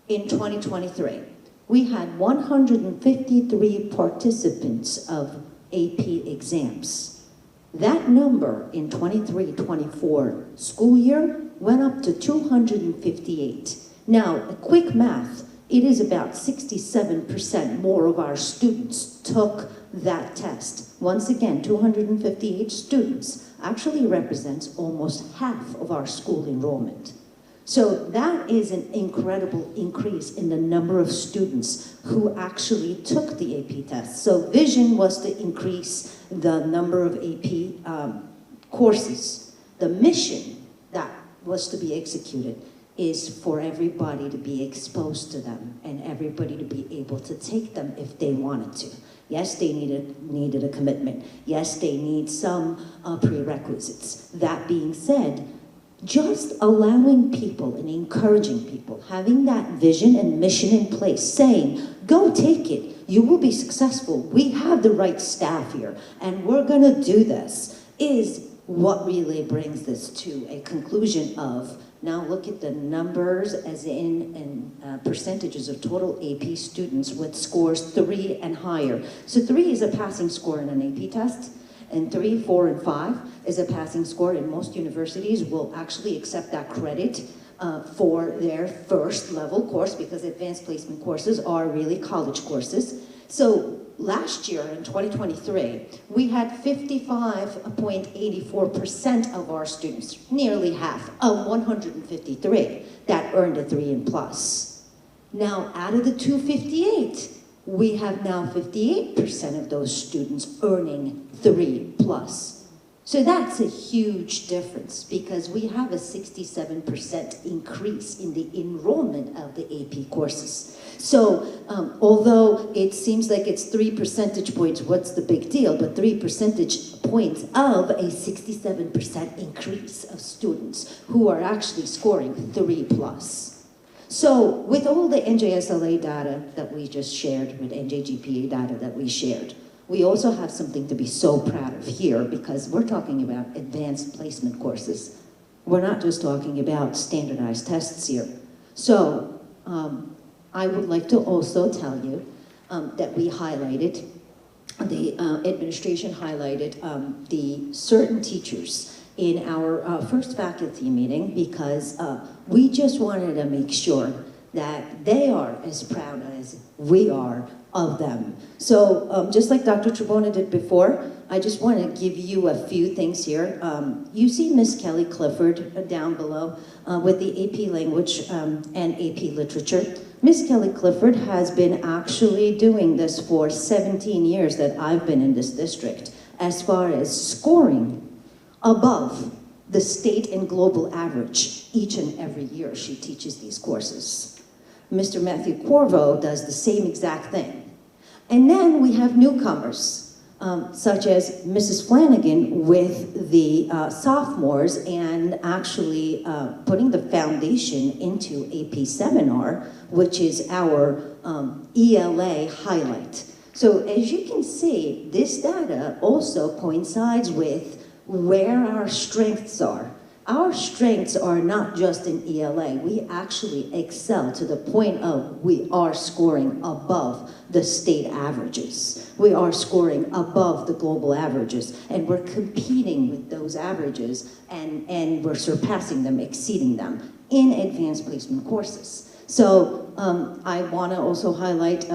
[SPEAKER 7] in 2023, we had 153 participants of AP exams. That number in 23-24 school year went up to 258. Now, a quick math, it is about 67% more of our students took that test. Once again, 258 students actually represents almost half of our school enrollment. So that is an incredible increase in the number of students who actually took the AP test. So vision was to increase the number of AP courses. The mission that was to be executed is for everybody to be exposed to them and everybody to be able to take them if they wanted to. Yes, they needed a commitment. Yes, they need some prerequisites. That being said, just allowing people and encouraging people, having that vision and mission in place, saying, go take it, you will be successful, we have the right staff here, and we're gonna do this, is what really brings this to a conclusion of Now look at the numbers as in percentages of total AP students with scores 3 and higher. So 3 is a passing score in an AP test, and 3, 4, and 5 is a passing score, and most universities will actually accept that credit for their first level course, because advanced placement courses are really college courses. So last year, in 2023, we had 55.84% of our students, nearly half of 153, that earned a 3 and plus. Now, out of the 258, we have now 58% of those students earning 3 plus. So that's a huge difference, because we have a 67% increase in the enrollment of the AP courses. So although it seems like it's 3 percentage points, what's the big deal? But 3 percentage points of a 67% increase of students who are actually scoring 3 plus. So with all the NJSLA data that we just shared, with NJGPA data that we shared, we also have something to be so proud of here, because we're talking about advanced placement courses. We're not just talking about standardized tests here. So I would like to also tell you that we highlighted, the administration highlighted the certain teachers in our first faculty meeting, because we just wanted to make sure that they are as proud as we are of them. So just like Dr. Trebona did before, I just want to give you a few things here. You see Miss Kelly Clifford down below with the AP Language and AP Literature. Miss Kelly Clifford has been actually doing this for 17 years that I've been in this district, as far as scoring above the state and global average each and every year she teaches these courses. Mr. Matthew Corvo does the same exact thing. And then we have newcomers, such as Mrs. Flanagan with the sophomores, and actually putting the foundation into AP Seminar, which is our ELA highlight. So as you can see, this data also coincides with where our strengths are. Our strengths are not just in ELA. We actually excel to the point of we are scoring above the state averages. We are scoring above the global averages, and we're competing with those averages, and we're surpassing them, exceeding them in advanced placement courses. So I want to also highlight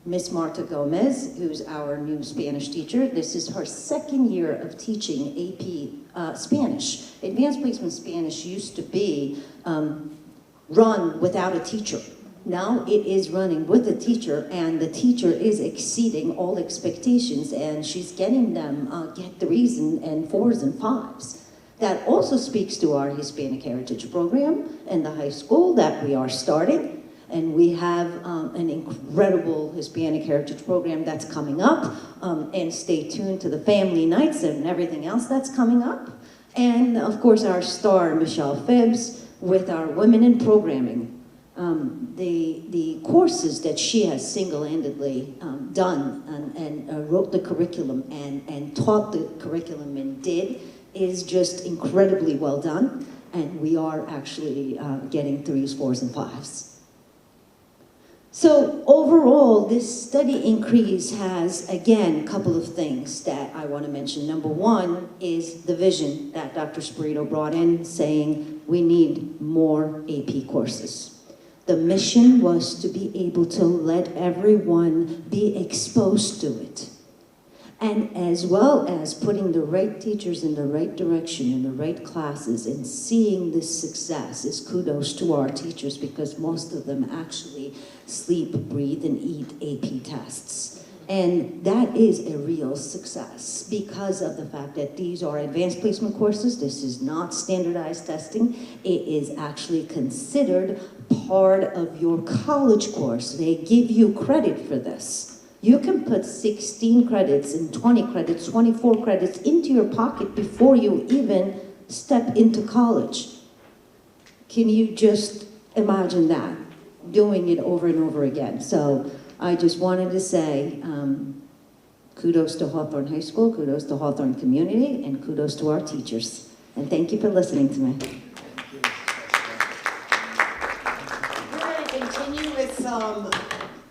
[SPEAKER 7] Miss Marta Gomez, who's our new Spanish teacher. This is her second year of teaching AP Spanish. Advanced placement Spanish used to be run without a teacher. Now it is running with a teacher, and the teacher is exceeding all expectations, and she's getting them get 3s and 4s and 5s. That also speaks to our Hispanic Heritage Program in the high school that we are starting. And we have an incredible Hispanic Heritage Program that's coming up. And stay tuned to the family nights and everything else that's coming up. And of course, our star, Michelle Phibbs, with our Women in Programming. The courses that she has single-handedly done and wrote the curriculum and taught the curriculum and did is just incredibly well done. And we are actually getting 3s, 4s, and 5s. So overall, this study increase has, again, a couple of things that I want to mention. Number one is the vision that Dr. Spirito brought in, saying we need more AP courses. The mission was to be able to let everyone be exposed to it. And as well as putting the right teachers in the right direction, in the right classes, and seeing this success is kudos to our teachers, because most of them actually sleep, breathe, and eat AP tests. And that is a real success because of the fact that these are advanced placement courses. This is not standardized testing. It is actually considered part of your college course. They give you credit for this. You can put 16 credits and 20 credits, 24 credits into your pocket before you even step into college. Can you just imagine that? Doing it over and over again. So I just wanted to say kudos to Hawthorne High School, kudos to Hawthorne community, and kudos to our teachers. And thank you for listening to me.
[SPEAKER 6] some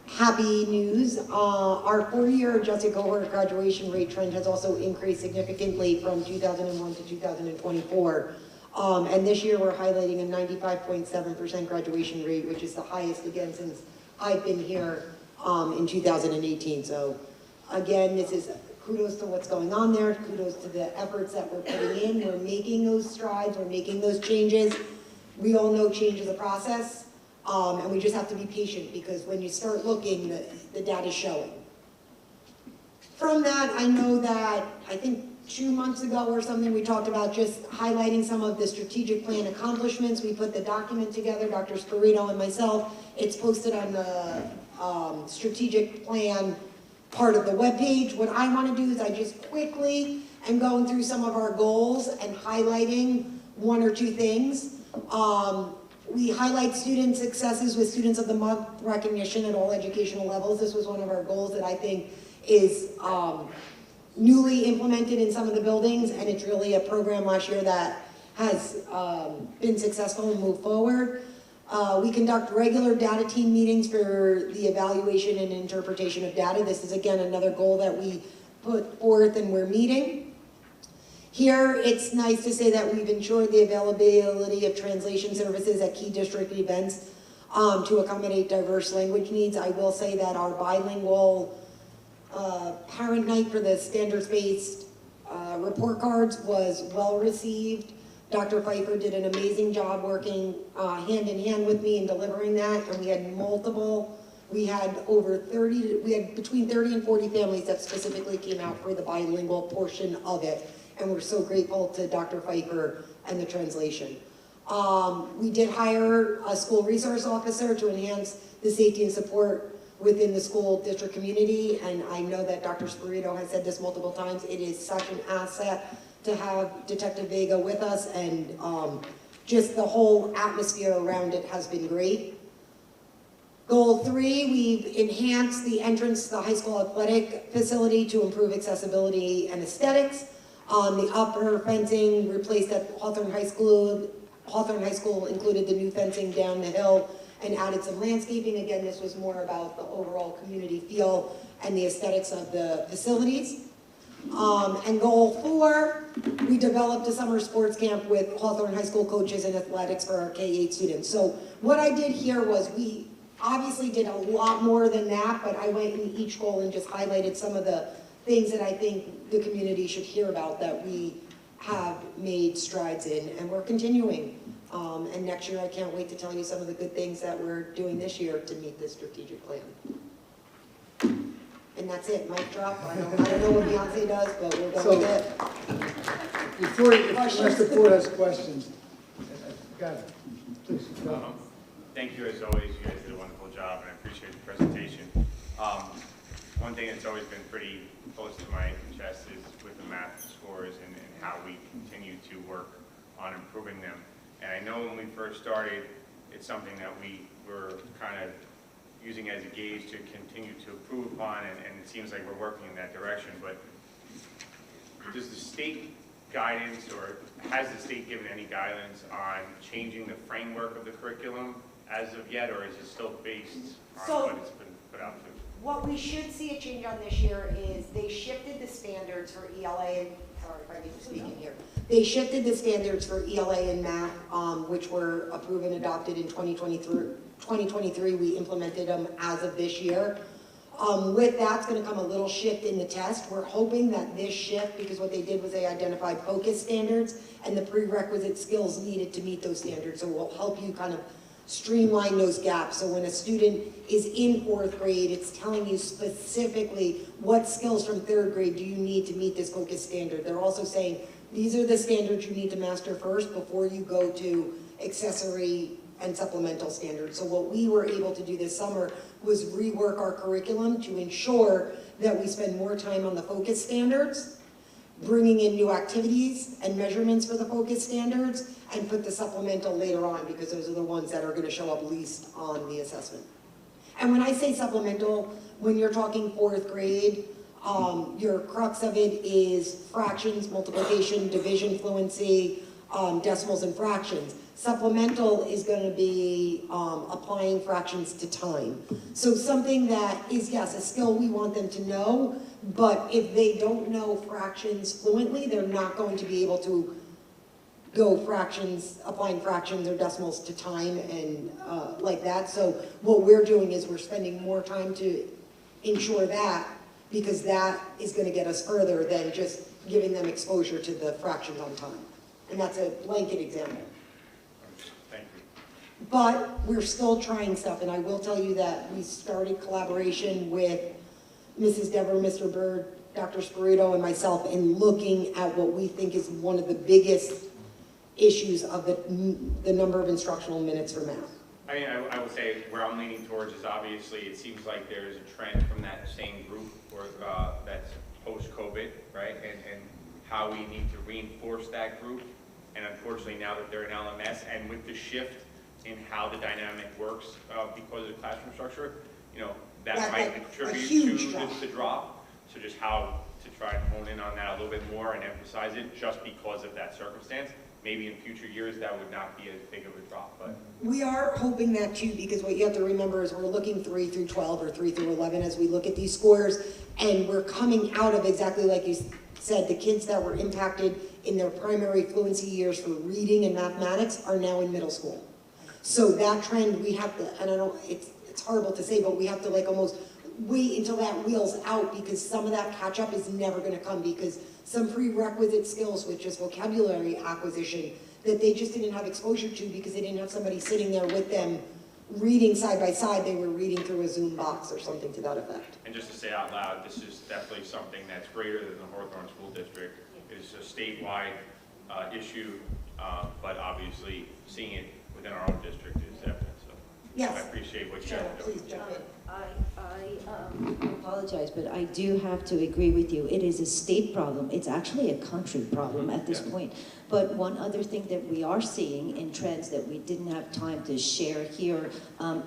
[SPEAKER 6] happy news. Our 4-year adjusted cohort graduation rate trend has also increased significantly from 2001 to 2024. And this year we're highlighting a 95.7% graduation rate, which is the highest again since I've been here in 2018. So again, this is kudos to what's going on there, kudos to the efforts that we're putting in. We're making those strides, we're making those changes. We all know change is a process, and we just have to be patient because when you start looking, the data is showing. From that, I know that, I think 2 months ago or something, we talked about just highlighting some of the strategic plan accomplishments. We put the document together, Dr. Spirito and myself. It's posted on the strategic plan part of the webpage. What I want to do is I just quickly am going through some of our goals and highlighting 1 or 2 things. We highlight student successes with Students of the Month recognition at all educational levels. This was one of our goals that I think is newly implemented in some of the buildings, and it's really a program last year that has been successful and moved forward. We conduct regular data team meetings for the evaluation and interpretation of data. This is again another goal that we put forth and we're meeting. Here, it's nice to say that we've ensured the availability of translation services at key district events to accommodate diverse language needs. I will say that our bilingual parent night for the standards-based report cards was well received. Dr. Pfeiffer did an amazing job working hand in hand with me in delivering that, and we had between 30 and 40 families that specifically came out for the bilingual portion of it, and we're so grateful to Dr. Pfeiffer and the translation. We did hire a school resource officer to enhance the safety and support within the school district community, and I know that Dr. Spirito has said this multiple times. It is such an asset to have Detective Vega with us, and just the whole atmosphere around it has been great. Goal 3, we've enhanced the entrance to the high school athletic facility to improve accessibility and aesthetics. The upper fencing replaced at Hawthorne High School. Hawthorne High School included the new fencing down the hill and added some landscaping. Again, this was more about the overall community feel and the aesthetics of the facilities. And goal 4, we developed a summer sports camp with Hawthorne High School coaches and athletics for our K-8 students. So what I did here was we obviously did a lot more than that, but I went in each goal and just highlighted some of the things that I think the community should hear about that we have made strides in, and we're continuing. And next year, I can't wait to tell you some of the good things that we're doing this year to meet this strategic plan. And that's it, mic drop. I don't know what Beyonce does, but we're going with it.
[SPEAKER 5] Unless the board has questions. Go ahead, please.
[SPEAKER 8] Thank you as always. You guys did a wonderful job, and I appreciate the presentation. One thing that's always been pretty close to my chest is with the math scores and how we continue to work on improving them. And I know when we first started, it's something that we were kind of using as a gauge to continue to improve upon, and it seems like we're working in that direction. But does the state guidance, or has the state given any guidance on changing the framework of the curriculum as of yet, or is it still based on what it's been put out to?
[SPEAKER 6] What we should see a change on this year is they shifted the standards for ELA, and sorry if I get to speak in here. They shifted the standards for ELA and math, which were approved and adopted in 2023. We implemented them as of this year. With that's going to come a little shift in the test. We're hoping that this shift, because what they did was they identified focus standards and the prerequisite skills needed to meet those standards. So it will help you kind of streamline those gaps. So when a student is in 4th grade, it's telling you specifically what skills from 3rd grade do you need to meet this focus standard. They're also saying these are the standards you need to master first before you go to accessory and supplemental standards. So what we were able to do this summer was rework our curriculum to ensure that we spend more time on the focus standards, bringing in new activities and measurements for the focus standards, and put the supplemental later on, because those are the ones that are going to show up least on the assessment. And when I say supplemental, when you're talking 4th grade, your crux of it is fractions, multiplication, division fluency, decimals and fractions. Supplemental is gonna be, applying fractions to time. So something that is, yes, a skill we want them to know, but if they don't know fractions fluently, they're not going to be able to go fractions, applying fractions or decimals to time and, like that. So what we're doing is we're spending more time to ensure that, because that is gonna get us further than just giving them exposure to the fractions on time. And that's a blanket example.
[SPEAKER 8] Thank you.
[SPEAKER 6] But we're still trying stuff, and I will tell you that we started collaboration with Mrs. Dever, Mr. Bird, Dr. Spirito, and myself in looking at what we think is one of the biggest issues of the number of instructional minutes for math.
[SPEAKER 8] I mean, I would say where I'm leaning towards is obviously it seems like there's a trend from that same group or that's post-COVID, right? And how we need to reinforce that group. And unfortunately, now that they're in LMS and with the shift in how the dynamic works because of the classroom structure, you know, that might contribute to the drop. So just how to try and hone in on that a little bit more and emphasize it just because of that circumstance. Maybe in future years that would not be as big of a drop, but.
[SPEAKER 6] We are hoping that too, because what you have to remember is we're looking 3 through 12 or 3 through 11 as we look at these scores, and we're coming out of exactly like you said, the kids that were impacted in their primary fluency years for reading and mathematics are now in middle school. So that trend we have to, and I don't, it's horrible to say, but we have to like almost wait until that wheels out, because some of that catch up is never gonna come, because some prerequisite skills, which is vocabulary acquisition, that they just didn't have exposure to because they didn't have somebody sitting there with them reading side by side. They were reading through a Zoom box or something to that effect.
[SPEAKER 8] And just to say out loud, this is definitely something that's greater than the Hawthorne School District. It's a statewide issue, but obviously seeing it within our own district is evident. So
[SPEAKER 6] Yes.
[SPEAKER 8] I appreciate what you guys are doing.
[SPEAKER 6] Please jump in.
[SPEAKER 7] I apologize, but I do have to agree with you. It is a state problem. It's actually a country problem at this point. But one other thing that we are seeing in trends that we didn't have time to share here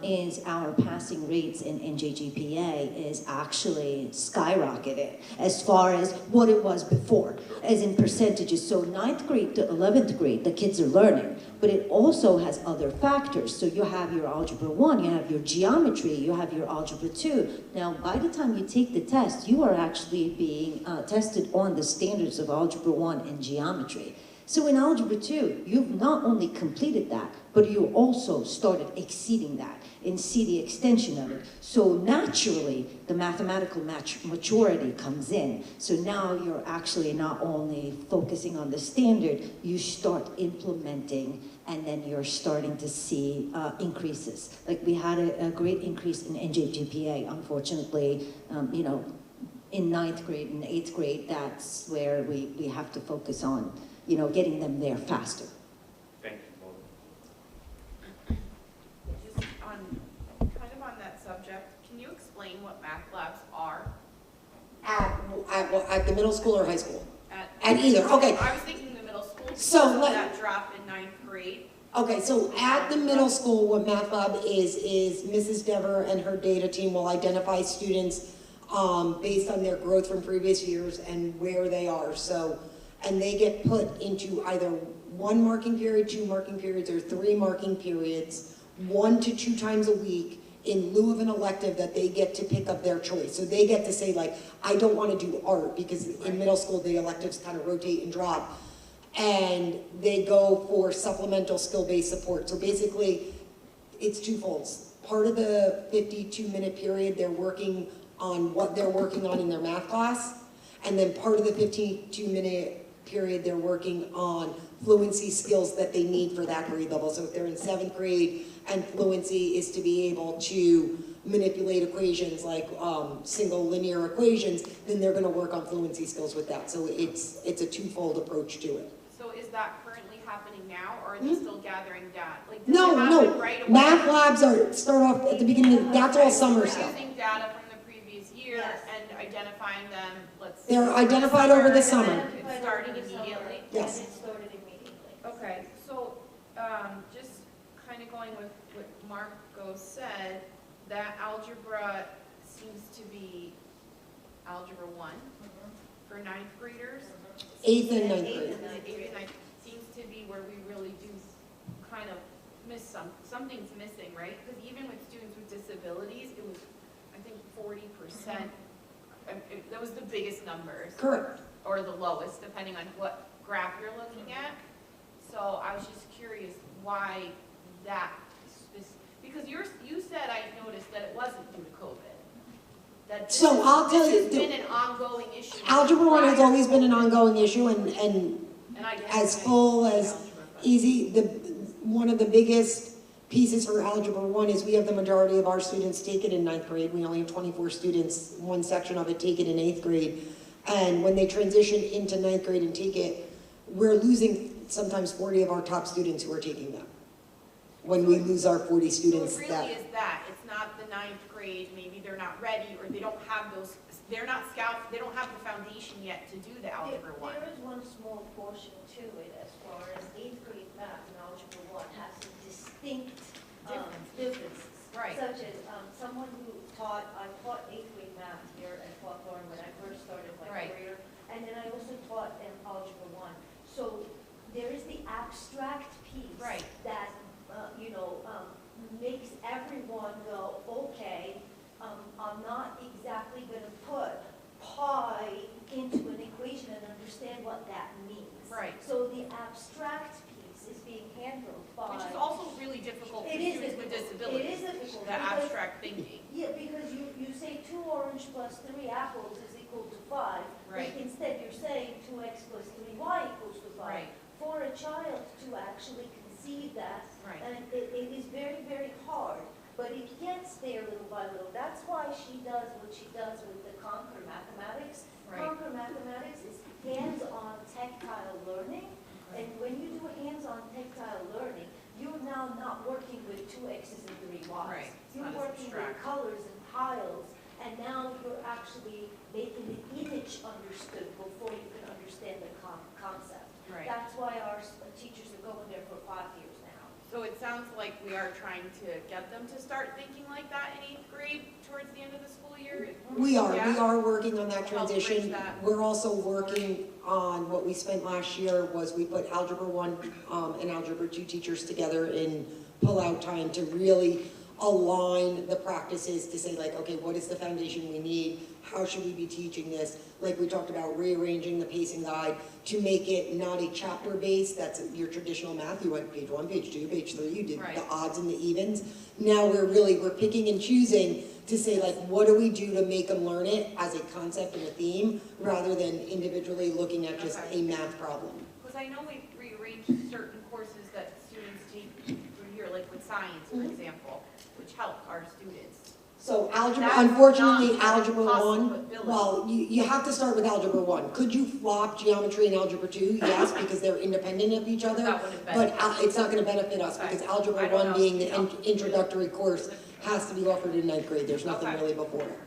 [SPEAKER 7] is our passing rates in NJGPA is actually skyrocketed as far as what it was before, as in percentages. So 9th grade to 11th grade, the kids are learning, but it also has other factors. So you have your Algebra 1, you have your geometry, you have your Algebra 2. Now, by the time you take the test, you are actually being tested on the standards of Algebra 1 and geometry. So in Algebra 2, you've not only completed that, but you also started exceeding that and see the extension of it. So naturally, the mathematical maturity comes in. So now you're actually not only focusing on the standard, you start implementing, and then you're starting to see increases. Like we had a great increase in NJGPA, unfortunately, you know, in 9th grade and 8th grade, that's where we have to focus on, you know, getting them there faster.
[SPEAKER 8] Thank you.
[SPEAKER 3] Just kind of on that subject, can you explain what math labs are?
[SPEAKER 6] At the middle school or high school?
[SPEAKER 3] At
[SPEAKER 6] either, okay.
[SPEAKER 3] I was thinking the middle school,
[SPEAKER 6] So
[SPEAKER 3] that drop in 9th grade.
[SPEAKER 6] Okay, so at the middle school, what Math Lab is Mrs. Dever and her data team will identify students based on their growth from previous years and where they are. So, and they get put into either 1 marking period, 2 marking periods, or 3 marking periods, 1 to 2 times a week in lieu of an elective that they get to pick up their choice. So they get to say like, I don't want to do art, because in middle school the electives kind of rotate and drop. And they go for supplemental skill-based support. So basically, it's twofold. Part of the 52-minute period, they're working on what they're working on in their math class. And then part of the 52-minute period, they're working on fluency skills that they need for that grade level. So if they're in 7th grade and fluency is to be able to manipulate equations like single linear equations, then they're gonna work on fluency skills with that. So it's a twofold approach to it.
[SPEAKER 3] So is that currently happening now, or are they still gathering data? Like, does it
[SPEAKER 6] No,
[SPEAKER 3] happen right away?
[SPEAKER 6] Math labs start off at the beginning, that's all summer
[SPEAKER 3] We're
[SPEAKER 6] stuff.
[SPEAKER 3] using data from the previous year
[SPEAKER 6] Yes.
[SPEAKER 3] and identifying them, let's say.
[SPEAKER 6] They're identified over the
[SPEAKER 3] and
[SPEAKER 6] summer.
[SPEAKER 3] then it's starting immediately?
[SPEAKER 6] Yes.
[SPEAKER 9] And it started immediately.
[SPEAKER 3] Okay, so, just kind of going with what Marco said, that algebra seems to be Algebra 1 for 9th graders.
[SPEAKER 6] 8th and 9th grade.
[SPEAKER 3] 8th and 9th seems to be where we really do kind of miss something's missing, right? Because even with students with disabilities, it was, I think, 40%. That was the biggest numbers.
[SPEAKER 6] Correct.
[SPEAKER 3] Or the lowest, depending on what graph you're looking at. So I was just curious why that is, because you said, I noticed that it wasn't due to COVID. That this
[SPEAKER 6] So I'll tell you,
[SPEAKER 3] has been an ongoing issue.
[SPEAKER 6] Algebra 1 has
[SPEAKER 3] prior
[SPEAKER 6] always
[SPEAKER 3] to
[SPEAKER 6] been an
[SPEAKER 3] COVID.
[SPEAKER 6] ongoing issue, and
[SPEAKER 3] And I guess
[SPEAKER 6] as
[SPEAKER 3] I-
[SPEAKER 6] full as
[SPEAKER 3] algebra, but-
[SPEAKER 6] easy, one of the biggest pieces for Algebra 1 is we have the majority of our students take it in 9th grade. We only have 24 students, one section of it take it in 8th grade. And when they transition into 9th grade and take it, we're losing sometimes 40 of our top students who are taking them. When we lose our 40 students
[SPEAKER 3] So it
[SPEAKER 6] that.
[SPEAKER 3] really is that, it's not the 9th grade, maybe they're not ready, or they don't have those, they're not scouts, they don't have the foundation yet to do the Algebra 1.
[SPEAKER 9] There is one small portion to it as far as 8th grade math and Algebra 1 has some distinct differences.
[SPEAKER 3] Right.
[SPEAKER 9] Such as someone who I taught 8th grade math here at Hawthorne when I first started my
[SPEAKER 3] Right.
[SPEAKER 9] career, and then I also taught Algebra 1. So there is the abstract piece
[SPEAKER 3] Right.
[SPEAKER 9] that, makes everyone go, okay, I'm not exactly going to put pi into an equation and understand what that means.
[SPEAKER 3] Right.
[SPEAKER 9] So the abstract piece is being handled by.
[SPEAKER 3] Which is also really difficult for
[SPEAKER 9] It is
[SPEAKER 3] students with
[SPEAKER 9] difficult.
[SPEAKER 3] disabilities.
[SPEAKER 9] It is difficult
[SPEAKER 3] The
[SPEAKER 9] because-
[SPEAKER 3] abstract thinking.
[SPEAKER 9] Yeah, because you say 2 orange plus 3 apples is equal to 5.
[SPEAKER 3] Right.
[SPEAKER 9] But instead you're saying 2x plus 3y equals to 5.
[SPEAKER 3] Right.
[SPEAKER 9] For a child to actually conceive that,
[SPEAKER 3] Right.
[SPEAKER 9] and it is very, very hard, but it gets there little by little. That's why she does what she does with the Conquer Mathematics.
[SPEAKER 3] Right.
[SPEAKER 9] Conquer Mathematics is hands-on tactile learning, and when you do hands-on tactile learning, you're now not working with 2 x's and 3 y's.
[SPEAKER 3] Right. It's
[SPEAKER 9] You're
[SPEAKER 3] not as
[SPEAKER 9] working with
[SPEAKER 3] abstract.
[SPEAKER 9] colors and tiles, and now you're actually making the image understood before you can understand the concept.
[SPEAKER 3] Right.
[SPEAKER 9] That's why our teachers are going there for 5 years now.
[SPEAKER 3] So it sounds like we are trying to get them to start thinking like that in 8th grade towards the end of the school year?
[SPEAKER 6] We
[SPEAKER 3] Yeah.
[SPEAKER 6] are working on that
[SPEAKER 3] Help bridge
[SPEAKER 6] transition.
[SPEAKER 3] that.
[SPEAKER 6] We're also working on, what we spent last year was we put Algebra 1 and Algebra 2 teachers together in pull-out time to really align the practices to say like, okay, what is the foundation we need? How should we be teaching this? Like we talked about rearranging the pacing guide to make it not a chapter based, that's your traditional math. You went page 1, page 2, page 3, you did
[SPEAKER 3] Right.
[SPEAKER 6] the odds and the evens. Now we're picking and choosing to say like, what do we do to make them learn it as a concept and a theme, rather than individually looking at just
[SPEAKER 3] Okay.
[SPEAKER 6] a math problem.
[SPEAKER 3] Because I know we've rearranged certain courses that students take through here, like with science, for example, which help our students.
[SPEAKER 6] So algebra,
[SPEAKER 3] That's
[SPEAKER 6] unfortunately,
[SPEAKER 3] not
[SPEAKER 6] algebra 1,
[SPEAKER 3] possibility.
[SPEAKER 6] well, you have to start with algebra 1. Could you flop geometry and algebra 2? Yes, because they're independent of each other.
[SPEAKER 3] That wouldn't
[SPEAKER 6] But
[SPEAKER 3] benefit.
[SPEAKER 6] it's not gonna benefit us,
[SPEAKER 3] Okay.
[SPEAKER 6] because
[SPEAKER 3] I
[SPEAKER 6] algebra
[SPEAKER 3] don't
[SPEAKER 6] 1
[SPEAKER 3] know.
[SPEAKER 6] being the
[SPEAKER 3] No.
[SPEAKER 6] introductory course has to be offered in 9th grade. There's nothing
[SPEAKER 3] Okay.
[SPEAKER 6] really before it.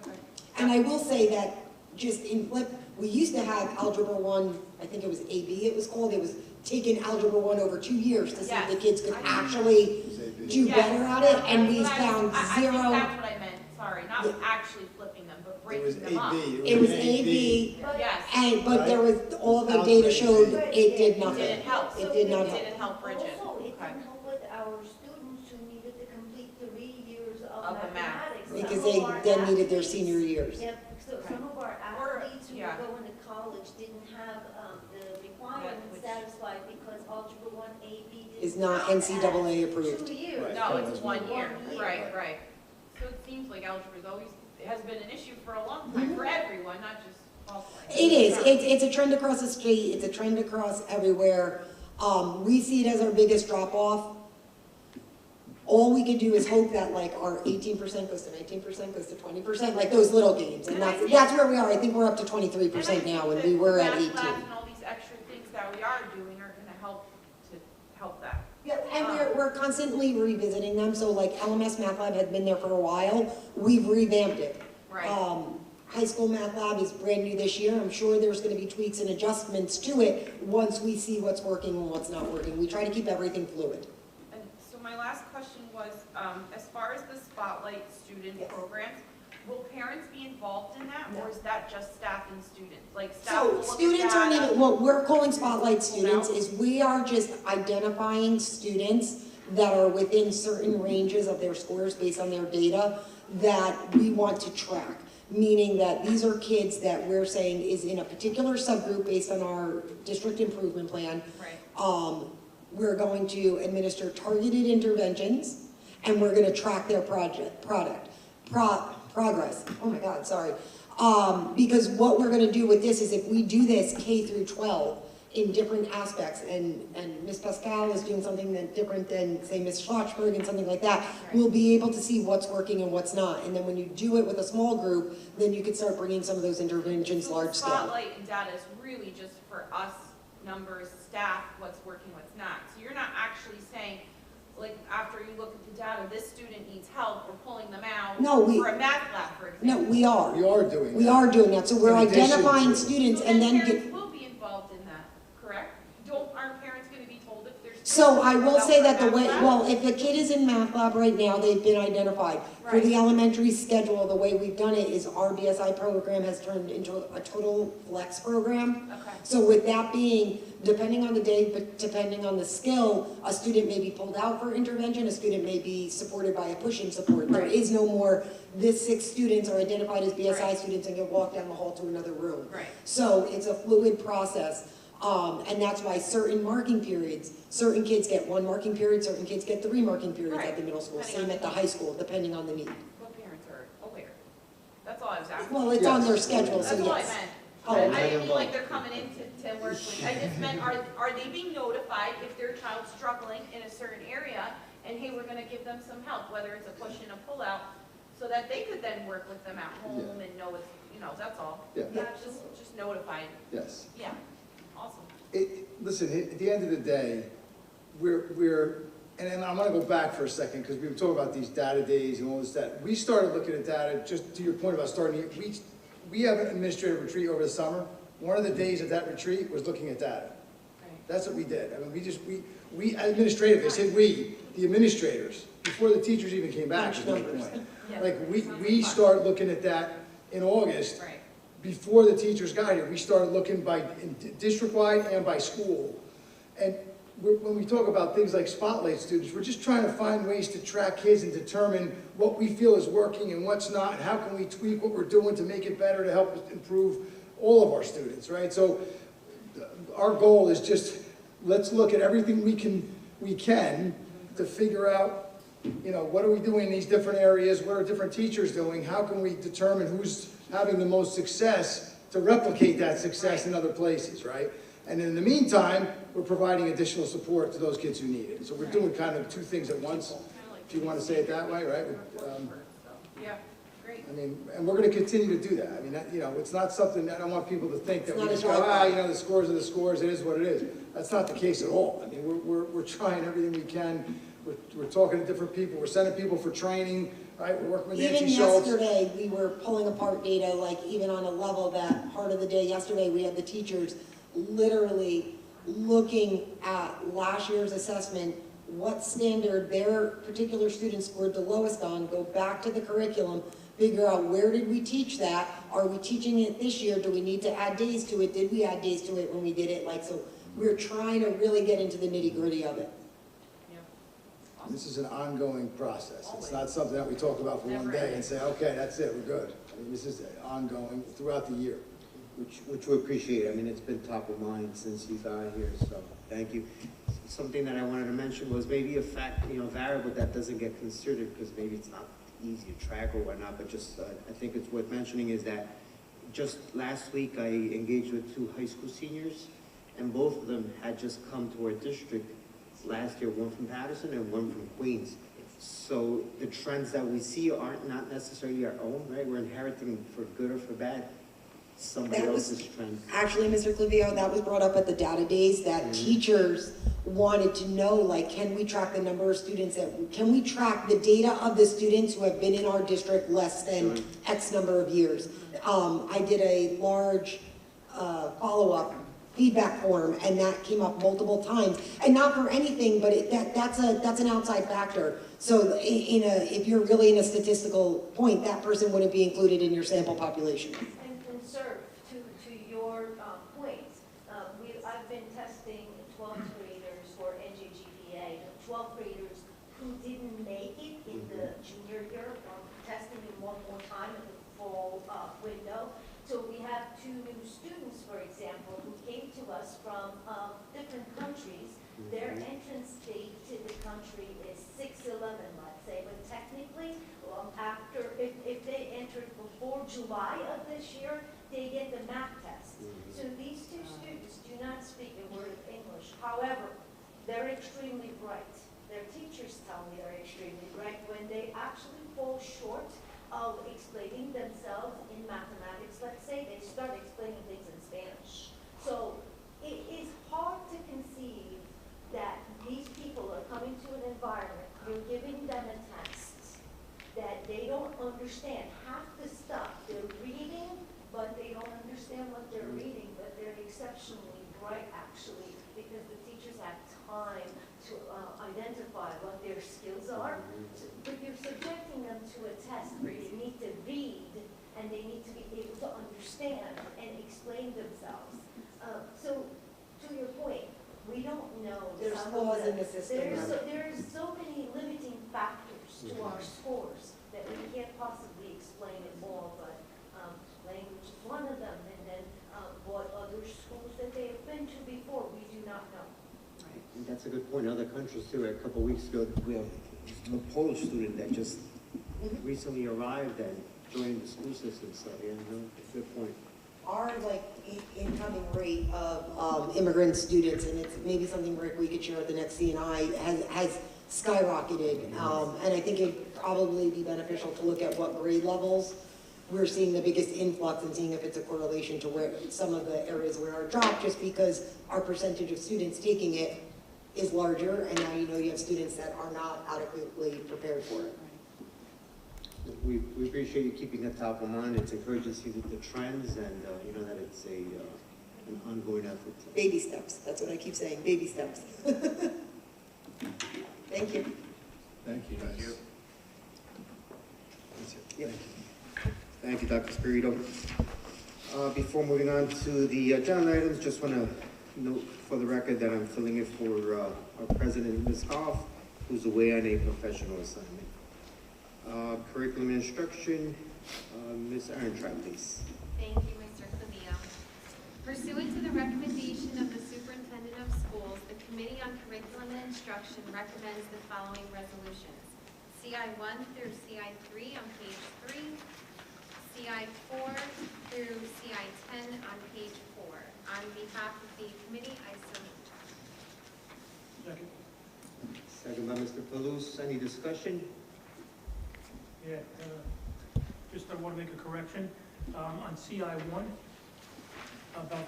[SPEAKER 3] Okay.
[SPEAKER 6] And I will say that, just in flip, we used to have algebra 1, I think it was AB it was called, it was taking algebra 1 over 2 years to see if the
[SPEAKER 3] Yes.
[SPEAKER 6] kids could
[SPEAKER 3] I-
[SPEAKER 6] actually do
[SPEAKER 3] Yes.
[SPEAKER 6] better at it, and we
[SPEAKER 3] That's what
[SPEAKER 6] found
[SPEAKER 3] I
[SPEAKER 6] zero.
[SPEAKER 3] think that's what I meant, sorry, not
[SPEAKER 6] Yeah.
[SPEAKER 3] actually flipping them, but
[SPEAKER 10] It was
[SPEAKER 3] breaking them up.
[SPEAKER 10] AB.
[SPEAKER 6] It was AB,
[SPEAKER 9] But-
[SPEAKER 3] Yes,
[SPEAKER 6] but there was, all the
[SPEAKER 10] Right.
[SPEAKER 6] data showed
[SPEAKER 9] Right.
[SPEAKER 6] it did
[SPEAKER 3] it
[SPEAKER 6] nothing.
[SPEAKER 3] didn't help.
[SPEAKER 6] It did not
[SPEAKER 3] It
[SPEAKER 6] help.
[SPEAKER 3] didn't help Bridget.
[SPEAKER 9] Also, it
[SPEAKER 3] Okay.
[SPEAKER 9] didn't help with our students who needed to complete 3 years of
[SPEAKER 3] Of the math.
[SPEAKER 9] mathematics.
[SPEAKER 6] Because
[SPEAKER 9] Some
[SPEAKER 6] they
[SPEAKER 9] of our
[SPEAKER 6] then needed their
[SPEAKER 9] athletes-
[SPEAKER 6] senior years.
[SPEAKER 9] Yep, so some of our
[SPEAKER 3] Or-
[SPEAKER 9] athletes who
[SPEAKER 3] yeah.
[SPEAKER 9] were going to college didn't have the requirements
[SPEAKER 3] which-
[SPEAKER 9] satisfied because Algebra 1 AB
[SPEAKER 6] Is not NCAA approved.
[SPEAKER 9] 2 years.
[SPEAKER 10] Right.
[SPEAKER 3] No,
[SPEAKER 10] It
[SPEAKER 3] it's
[SPEAKER 10] was
[SPEAKER 3] 1 year,
[SPEAKER 9] 1 year.
[SPEAKER 3] right. So it seems like algebra is always, it has been an issue for a long time, for everyone, not just Hawthorne.
[SPEAKER 6] It is, it's a trend across the street, it's a trend across everywhere. We see it as our biggest drop-off. All we can do is hope that like our 18% goes to 19%, goes to 20%, like those little games. And that's where we are. I think we're up to 23% now, and we were at 18.
[SPEAKER 3] Math labs and all these extra things that we are doing are gonna help that.
[SPEAKER 6] Yeah, and we're constantly revisiting them, so like LMS Math Lab had been there for a while, we've revamped it.
[SPEAKER 3] Right.
[SPEAKER 6] High school math lab is brand new this year, I'm sure there's gonna be tweaks and adjustments to it once we see what's working and what's not working. We try to keep everything fluid.
[SPEAKER 3] And so my last question was, as far as the Spotlight student
[SPEAKER 6] Yes.
[SPEAKER 3] programs, will parents be in involved in that, or is that just staff and students? Like staff will
[SPEAKER 6] So
[SPEAKER 3] look at
[SPEAKER 6] students aren't
[SPEAKER 3] data?
[SPEAKER 6] even, what we're calling spotlight students
[SPEAKER 3] Pull out.
[SPEAKER 6] is we are just identifying students that are within certain ranges of their scores based on their data that we want to track. Meaning that these are kids that we're saying is in a particular subgroup based on our district improvement plan.
[SPEAKER 3] Right.
[SPEAKER 6] We're going to administer targeted interventions, and we're gonna track their progress. Oh my God, sorry. Because what we're gonna do with this is if we do this K through 12 in different aspects, and Ms. Pascal is doing something that different than, say, Ms. Schlossberg and something like that, we'll be able to see what's working and what's not. And then when you do it with a small group, then you can start bringing some of those interventions
[SPEAKER 3] So
[SPEAKER 6] large scale.
[SPEAKER 3] Spotlight and data is really just for us, numbers, staff, what's working, what's not. So you're not actually saying, like, after you look at the data, this student needs help, we're pulling them out
[SPEAKER 6] No, we-
[SPEAKER 3] for a math lab, for
[SPEAKER 6] No,
[SPEAKER 3] example.
[SPEAKER 5] We are doing that.
[SPEAKER 6] We are doing that, so we're
[SPEAKER 5] In addition
[SPEAKER 6] identifying
[SPEAKER 5] to-
[SPEAKER 6] students
[SPEAKER 3] So
[SPEAKER 6] and then
[SPEAKER 3] parents
[SPEAKER 6] get.
[SPEAKER 3] will be involved in that, correct? Aren't parents gonna be told if there's?
[SPEAKER 6] So I will say that the
[SPEAKER 3] math
[SPEAKER 6] way,
[SPEAKER 3] lab?
[SPEAKER 6] well, if the kid is in math lab right now, they've been identified. For the
[SPEAKER 3] Right.
[SPEAKER 6] elementary schedule, the way we've done it is our BSI program has turned into a total flex program.
[SPEAKER 3] Okay.
[SPEAKER 6] So with that being, depending on the day, but depending on the skill, a student may be pulled out for intervention, a student may be supported by a pushing support. There
[SPEAKER 3] Right.
[SPEAKER 6] is no more, this 6 students are identified as BSI
[SPEAKER 3] Right.
[SPEAKER 6] students and can walk down the hall to another room.
[SPEAKER 3] Right.
[SPEAKER 6] So it's a fluid process. And that's why certain marking periods, certain kids get 1 marking period, certain kids get 3 marking periods at
[SPEAKER 3] Right.
[SPEAKER 6] the middle school,
[SPEAKER 3] Depending
[SPEAKER 6] same
[SPEAKER 3] on
[SPEAKER 6] at the
[SPEAKER 3] the
[SPEAKER 6] high school, depending on the need.
[SPEAKER 3] What parents are aware? That's all I was asking.
[SPEAKER 6] Well, it's on their
[SPEAKER 5] Yes.
[SPEAKER 6] schedule, so
[SPEAKER 3] That's all I
[SPEAKER 6] yes.
[SPEAKER 3] meant.
[SPEAKER 6] Oh,
[SPEAKER 3] I
[SPEAKER 6] okay.
[SPEAKER 3] didn't mean like they're coming in to work with, I just meant, are they being notified if their child's struggling in a certain area? And hey, we're gonna give them some help, whether it's a push and a pull out, so that they could then work with them at home and know it's, that's all.
[SPEAKER 5] Yeah.
[SPEAKER 3] Just notified,
[SPEAKER 5] Yes.
[SPEAKER 3] yeah, awesome.
[SPEAKER 5] Listen, at the end of the day, and then I'm gonna go back for a second, because we were talking about these data days and all this, that. We started looking at data, just to your point about starting, we have an administrative retreat over the summer. One of the days of that retreat was looking at data. That's what we did. I mean, we administrative, I said we, the administrators, before the teachers even came back, is my point.
[SPEAKER 3] Yeah.
[SPEAKER 5] Like, we started looking at that in August.
[SPEAKER 3] Right.
[SPEAKER 5] Before the teachers got here, we started looking district-wide and by school. And when we talk about things like spotlight students, we're just trying to find ways to track kids and determine what we feel is working and what's not, and how can we tweak what we're doing to make it better to help us improve all of our students, right? So our goal is just, let's look at everything we can to figure out, what are we doing in these different areas? What are different teachers doing? How can we determine who's having the most success to replicate that success in other places, right? And in the meantime, we're providing additional support to those kids who need it. So we're doing kind of 2 things at once, if you want to say it that way, right?
[SPEAKER 3] Yeah, great.
[SPEAKER 5] I mean, and we're going to continue to do that. I mean, it's not something, I don't want people to think that we
[SPEAKER 6] It's
[SPEAKER 5] just
[SPEAKER 6] not
[SPEAKER 5] go,
[SPEAKER 6] a drive-by.
[SPEAKER 5] the scores are the scores, it is what it is. That's not the case at all. I mean, we're trying everything we can. We're talking to different people, we're sending people for training, right? We're working with
[SPEAKER 6] Even
[SPEAKER 5] Nancy Schultz.
[SPEAKER 6] yesterday, we were pulling apart data, like even on a level that part of the day yesterday, we had the teachers literally looking at last year's assessment, what standard their particular student scored the lowest on, go back to the curriculum, figure out where did we teach that? Are we teaching it this year? Do we need to add days to it? Did we add days to it when we did it? So we're trying to really get into the nitty-gritty of it.
[SPEAKER 5] This is an ongoing process. It's not something that we talk about for one day and say, okay, that's it, we're good. I mean, this is ongoing throughout the year.
[SPEAKER 2] Which we appreciate. I mean, it's been top of mind since you got here, so thank you. Something that I wanted to mention was maybe a variable that doesn't get considered, because maybe it's not easy to track or whatnot, but just, I think it's worth mentioning is that just last week I engaged with 2 high school seniors, and both of them had just come to our district last year, one from Patterson and one from Queens. So the trends that we see aren't not necessarily our own, right? We're inheriting, for good or for bad, somebody
[SPEAKER 6] That was-
[SPEAKER 2] else's trend.
[SPEAKER 6] Actually, Mr. Clivio, that was brought up at the data days, that teachers wanted to know, like, can we track the number of students can we track the data of the students who have been in our district less than X number of years? I did a large follow-up feedback form, and that came up multiple times. And not for anything, but that's an outside factor. So if you're really in a statistical point, that person wouldn't be included in your sample population.
[SPEAKER 9] And sir, to your point, I've been testing 12th graders for NJGPA, 12th graders who didn't make it in the junior year, testing them one more time in the fall window. So we have 2 new students, for example, who came to us from different countries. Their entrance date to the country is 6/11, let's say, but technically, if they entered before July of this year, they get the math test. So these 2 students do not speak a word of English. However, they're extremely bright. Their teachers tell me they're extremely bright. When they actually fall short of explaining themselves in mathematics, let's say, they start explaining things in Spanish. So it is hard to conceive that these people are coming to an environment, you're giving them a test that they don't understand half the stuff. They're reading, but they don't understand what they're reading, but they're exceptionally bright, actually, because the teachers have time to identify what their skills are. So, but you're subjecting them to a test where they need to read and they need to be able to understand and explain themselves. So, to your point, we don't know.
[SPEAKER 6] There's flaws in the system.
[SPEAKER 9] There's so many limiting factors to our scores that we can't possibly explain it all, but language is one of them, and then what other schools that they have been to before, we do not know.
[SPEAKER 2] And that's a good point. In other countries too, a couple of weeks ago, we have a Polish student that just recently arrived and joined the school system, so yeah, no, that's a good point.
[SPEAKER 6] Our incoming rate of immigrant students, and it's maybe something, Rick, we could share at the next CNI, has skyrocketed. And I think it'd probably be beneficial to look at what grade levels we're seeing the biggest influx and seeing if it's a correlation to where some of the areas where our drop, just because our percentage of students taking it is larger, and now you have students that are not adequately prepared for it.
[SPEAKER 2] We appreciate you keeping that top of mind. It's encouraging to see the trends, and you know that it's an ongoing effort.
[SPEAKER 6] Baby steps. That's what I keep saying. Baby steps. Thank you.
[SPEAKER 5] Thank you, guys.
[SPEAKER 8] Thank you.
[SPEAKER 5] That's it.
[SPEAKER 2] Yep. Thank you, Dr. Spirito. Before moving on to the agenda items, just want to note for the record that I'm filling in for our president, Ms. Goff, who's away on a professional assignment. Curriculum instruction, Ms. Ehrentraut, please.
[SPEAKER 3] Thank you, Mr. Clevio. Pursuant to the recommendation of the Superintendent of Schools, the Committee on Curriculum and Instruction recommends the following resolutions. CI 1 through CI 3 on page 3, CI 4 through CI 10 on page 4. On behalf of the committee, I so move.
[SPEAKER 2] Second by Mr. Palouse. Any discussion?
[SPEAKER 10] Yeah, just I want to make a correction. On CI1, about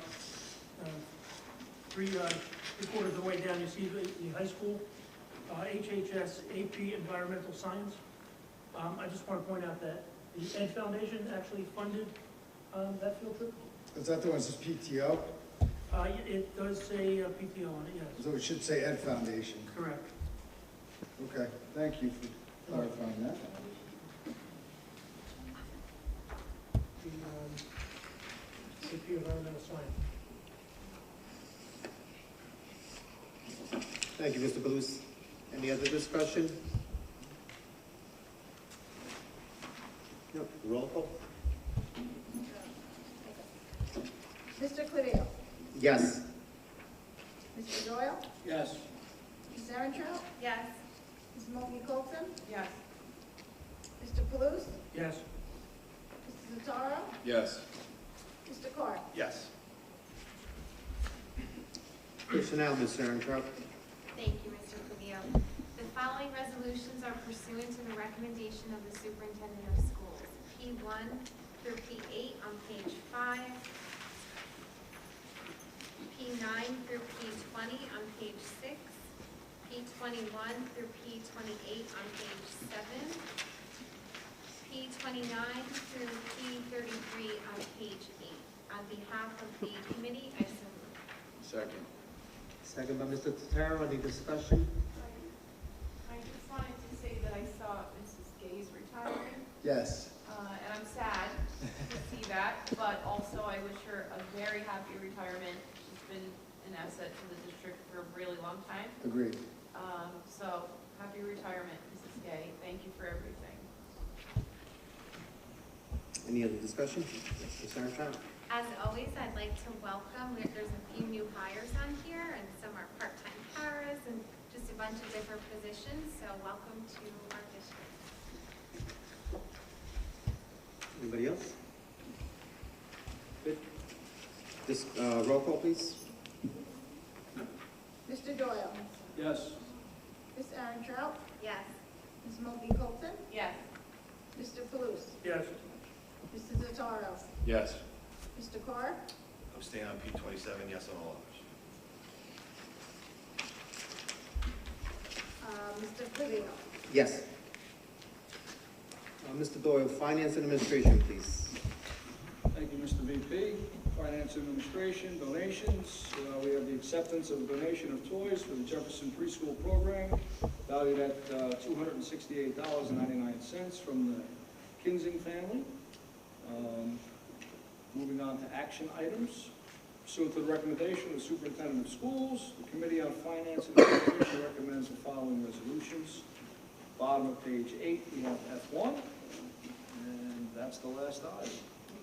[SPEAKER 10] three-quarters of the way down, you see the high school, HHS AP Environmental Science. I just want to point out that the Ed Foundation actually funded that field trip.
[SPEAKER 5] Is that the one that says PTO?
[SPEAKER 10] It does say PTO on it, yes.
[SPEAKER 5] So it should say Ed Foundation.
[SPEAKER 10] Correct.
[SPEAKER 5] Okay, thank you for clarifying that.
[SPEAKER 10] The AP Environmental Science.
[SPEAKER 2] Thank you, Mr. Palouse. Any other discussion? No. Roll call?
[SPEAKER 11] Mr. Clevio.
[SPEAKER 2] Yes.
[SPEAKER 11] Mr. Doyle.
[SPEAKER 5] Yes.
[SPEAKER 11] Ms. Ehrentraut.
[SPEAKER 3] Yes.
[SPEAKER 11] Ms. Mulkey Coulson.
[SPEAKER 3] Yes.
[SPEAKER 11] Mr. Palouse.
[SPEAKER 10] Yes.
[SPEAKER 11] Mr. Zataro.
[SPEAKER 5] Yes.
[SPEAKER 11] Mr. Carr.
[SPEAKER 8] Yes.
[SPEAKER 2] Personnel, Ms. Ehrentraut.
[SPEAKER 3] Thank you, Mr. Clevio. The following resolutions are pursuant to the recommendation of the Superintendent of Schools. P1 through P8 on page 5. P9 through P20 on page 6. P21 through P28 on page 7. P29 through P33 on page 8. On behalf of the committee, I so move.
[SPEAKER 12] Second.
[SPEAKER 2] Second by Mr. Totaro. Any discussion?
[SPEAKER 3] I just wanted to say that I saw Mrs. Gay's retiring,
[SPEAKER 5] Yes.
[SPEAKER 3] and I'm sad to see that, but also I wish her a very happy retirement. She's been an asset to the district for a really long time.
[SPEAKER 5] Agreed.
[SPEAKER 3] So, happy retirement, Mrs. Gay. Thank you for everything.
[SPEAKER 2] Any other discussion? Ms. Armstrong?
[SPEAKER 13] As always, I'd like to welcome, there's a few new hires on here, and some are part-time paras, and just a bunch of different positions, so welcome to our district.
[SPEAKER 2] Anybody else? Good. This, roll call, please.
[SPEAKER 11] Mr. Doyle?
[SPEAKER 12] Yes.
[SPEAKER 11] Ms. Aaron,
[SPEAKER 13] Yes.
[SPEAKER 11] Ms. Monkey Colton?
[SPEAKER 3] Yes.
[SPEAKER 11] Mr. Paluso?
[SPEAKER 10] Yes.
[SPEAKER 11] Mr. Notaro?
[SPEAKER 12] Yes.
[SPEAKER 11] Mr. Carr?
[SPEAKER 12] Abstain on P27, yes on all others.
[SPEAKER 11] Mr. Clevio?
[SPEAKER 2] Yes. Mr. Doyle, Finance and Administration, please.
[SPEAKER 14] Thank you, Mr. VP. Finance Administration, donations. We have the acceptance of a donation of toys for the Jefferson Preschool Program, valued at $268.99 from the Kinsing family. Moving on to action items. Pursuant to the recommendation of the Superintendent of Schools, the Committee on Finance and Administration recommends the following resolutions. Bottom of page 8, we have F1, and that's the last item.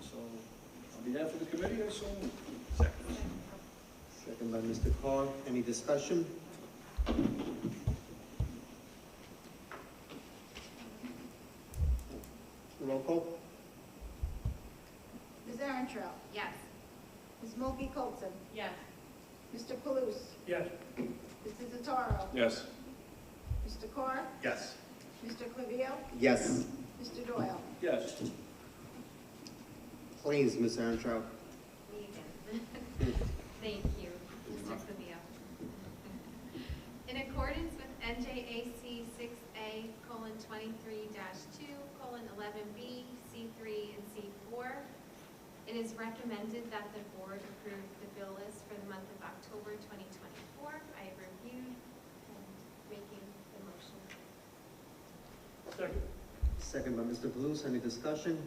[SPEAKER 14] So, on behalf of the committee, I so move.
[SPEAKER 12] Second.
[SPEAKER 2] Second by Mr. Carr. Any discussion? Roll call.
[SPEAKER 11] Ms. Aaron,
[SPEAKER 13] Yes.
[SPEAKER 11] Ms. Monkey Colton?
[SPEAKER 3] Yes.
[SPEAKER 11] Mr. Paluso?
[SPEAKER 10] Yes.
[SPEAKER 11] Mr. Notaro?
[SPEAKER 12] Yes.
[SPEAKER 11] Mr. Carr?
[SPEAKER 12] Yes.
[SPEAKER 11] Mr. Clevio?
[SPEAKER 2] Yes.
[SPEAKER 11] Mr. Doyle?
[SPEAKER 14] Yes.
[SPEAKER 2] Claims, Ms. Armstrong.
[SPEAKER 13] Me again. Thank you, Mr. Clevio. In accordance with NJAC 6A:23-2:11B, C3, and C4, it is recommended that the board approve the bill list for the month of October 2024. I have reviewed and making the motion.
[SPEAKER 10] Second.
[SPEAKER 2] Second by Mr. Paluso. Any discussion?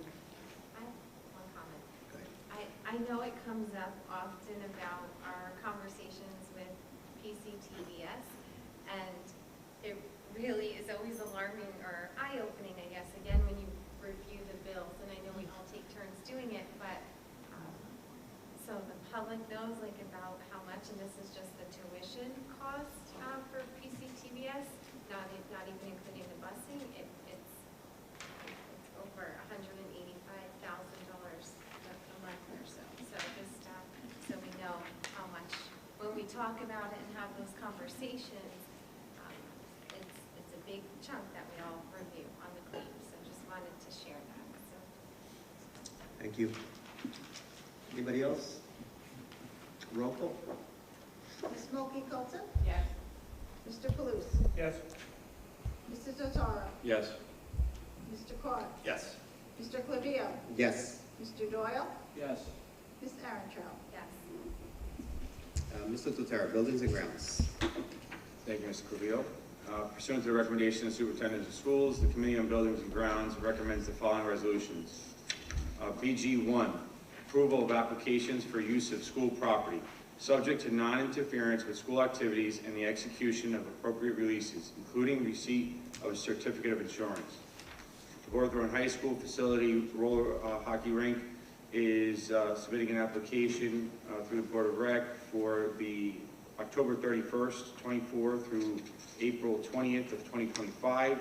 [SPEAKER 13] I have one comment.
[SPEAKER 2] Okay.
[SPEAKER 13] I know it comes up often about our conversations with PCTVS, and it really is always alarming or eye-opening, I guess, again, when you review the bills, and I know we all take turns doing it, but so the public knows like about how much, and this is just the tuition cost for PCTVS, not even including the busing, it's over $185,000 a month or so. So just so we know how much, when we talk about it and have those conversations, it's a big chunk that we all review on the claims. So just wanted to share that. So.
[SPEAKER 2] Thank you. Anybody else? Roll call.
[SPEAKER 11] Ms. Monkey Colton?
[SPEAKER 3] Yes.
[SPEAKER 11] Mr. Paluso?
[SPEAKER 10] Yes.
[SPEAKER 11] Mr. Notaro?
[SPEAKER 12] Yes.
[SPEAKER 11] Mr. Carr?
[SPEAKER 12] Yes.
[SPEAKER 11] Mr. Clevio?
[SPEAKER 2] Yes.
[SPEAKER 11] Mr. Doyle?
[SPEAKER 14] Yes.
[SPEAKER 11] Ms. Aaron,
[SPEAKER 13] Yes.
[SPEAKER 2] Mr. Totaro, Buildings and Grounds.
[SPEAKER 8] Thank you, Mr. Covio. Pursuant to the recommendation of the Superintendent of Schools, the Committee on Buildings and Grounds recommends the following resolutions. BG1, approval of applications for use of school property, subject to non-interference with school activities and the execution of appropriate releases, including receipt of a certificate of insurance. The Hawthorne High School facility roller hockey rink is submitting an application through the Board of Rec for the October 31st, 24 through April 20th of 2025,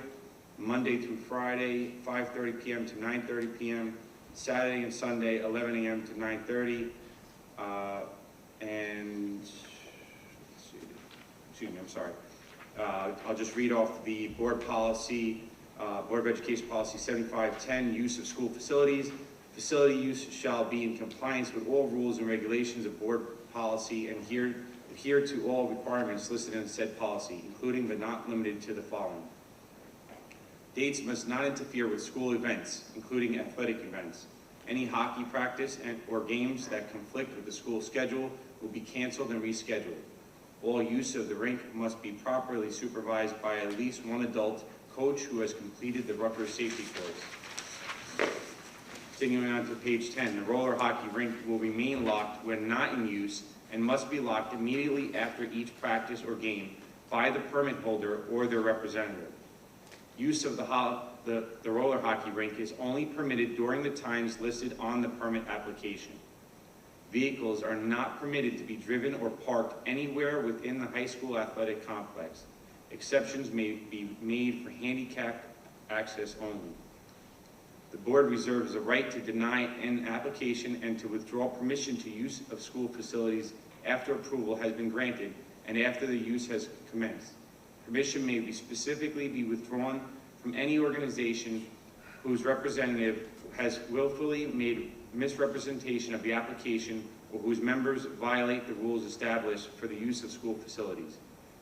[SPEAKER 8] Monday through Friday, 5:30 p.m. to 9:30 p.m., Saturday and Sunday, 11 a.m. to 9:30, and, excuse me, I'm sorry. I'll just read off the board policy, Board of Education Policy 7510, use of school facilities. Facility use shall be in compliance with all rules and regulations of board policy and adhere to all requirements listed in said policy, including but not limited to the following. Dates must not interfere with school events, including athletic events,
[SPEAKER 15] Any hockey practice or games that conflict with the school schedule will be canceled and rescheduled. All use of the rink must be properly supervised by at least one adult coach who has completed the Rutgers safety course. Continuing on to page 10, the roller hockey rink will remain locked when not in use and must be locked immediately after each practice or game by the permit holder or their representative. Use of the roller hockey rink is only permitted during the times listed on the permit application. Vehicles are not permitted to be driven or parked anywhere within the high school athletic complex. Exceptions may be made for handicap access only. The board reserves the right to deny an application and to withdraw permission to use of school facilities after approval has been granted and after the use has commenced. Permission may be specifically be withdrawn from any organization whose representative has willfully made misrepresentation of the application or whose members violate the rules established for the use of school facilities.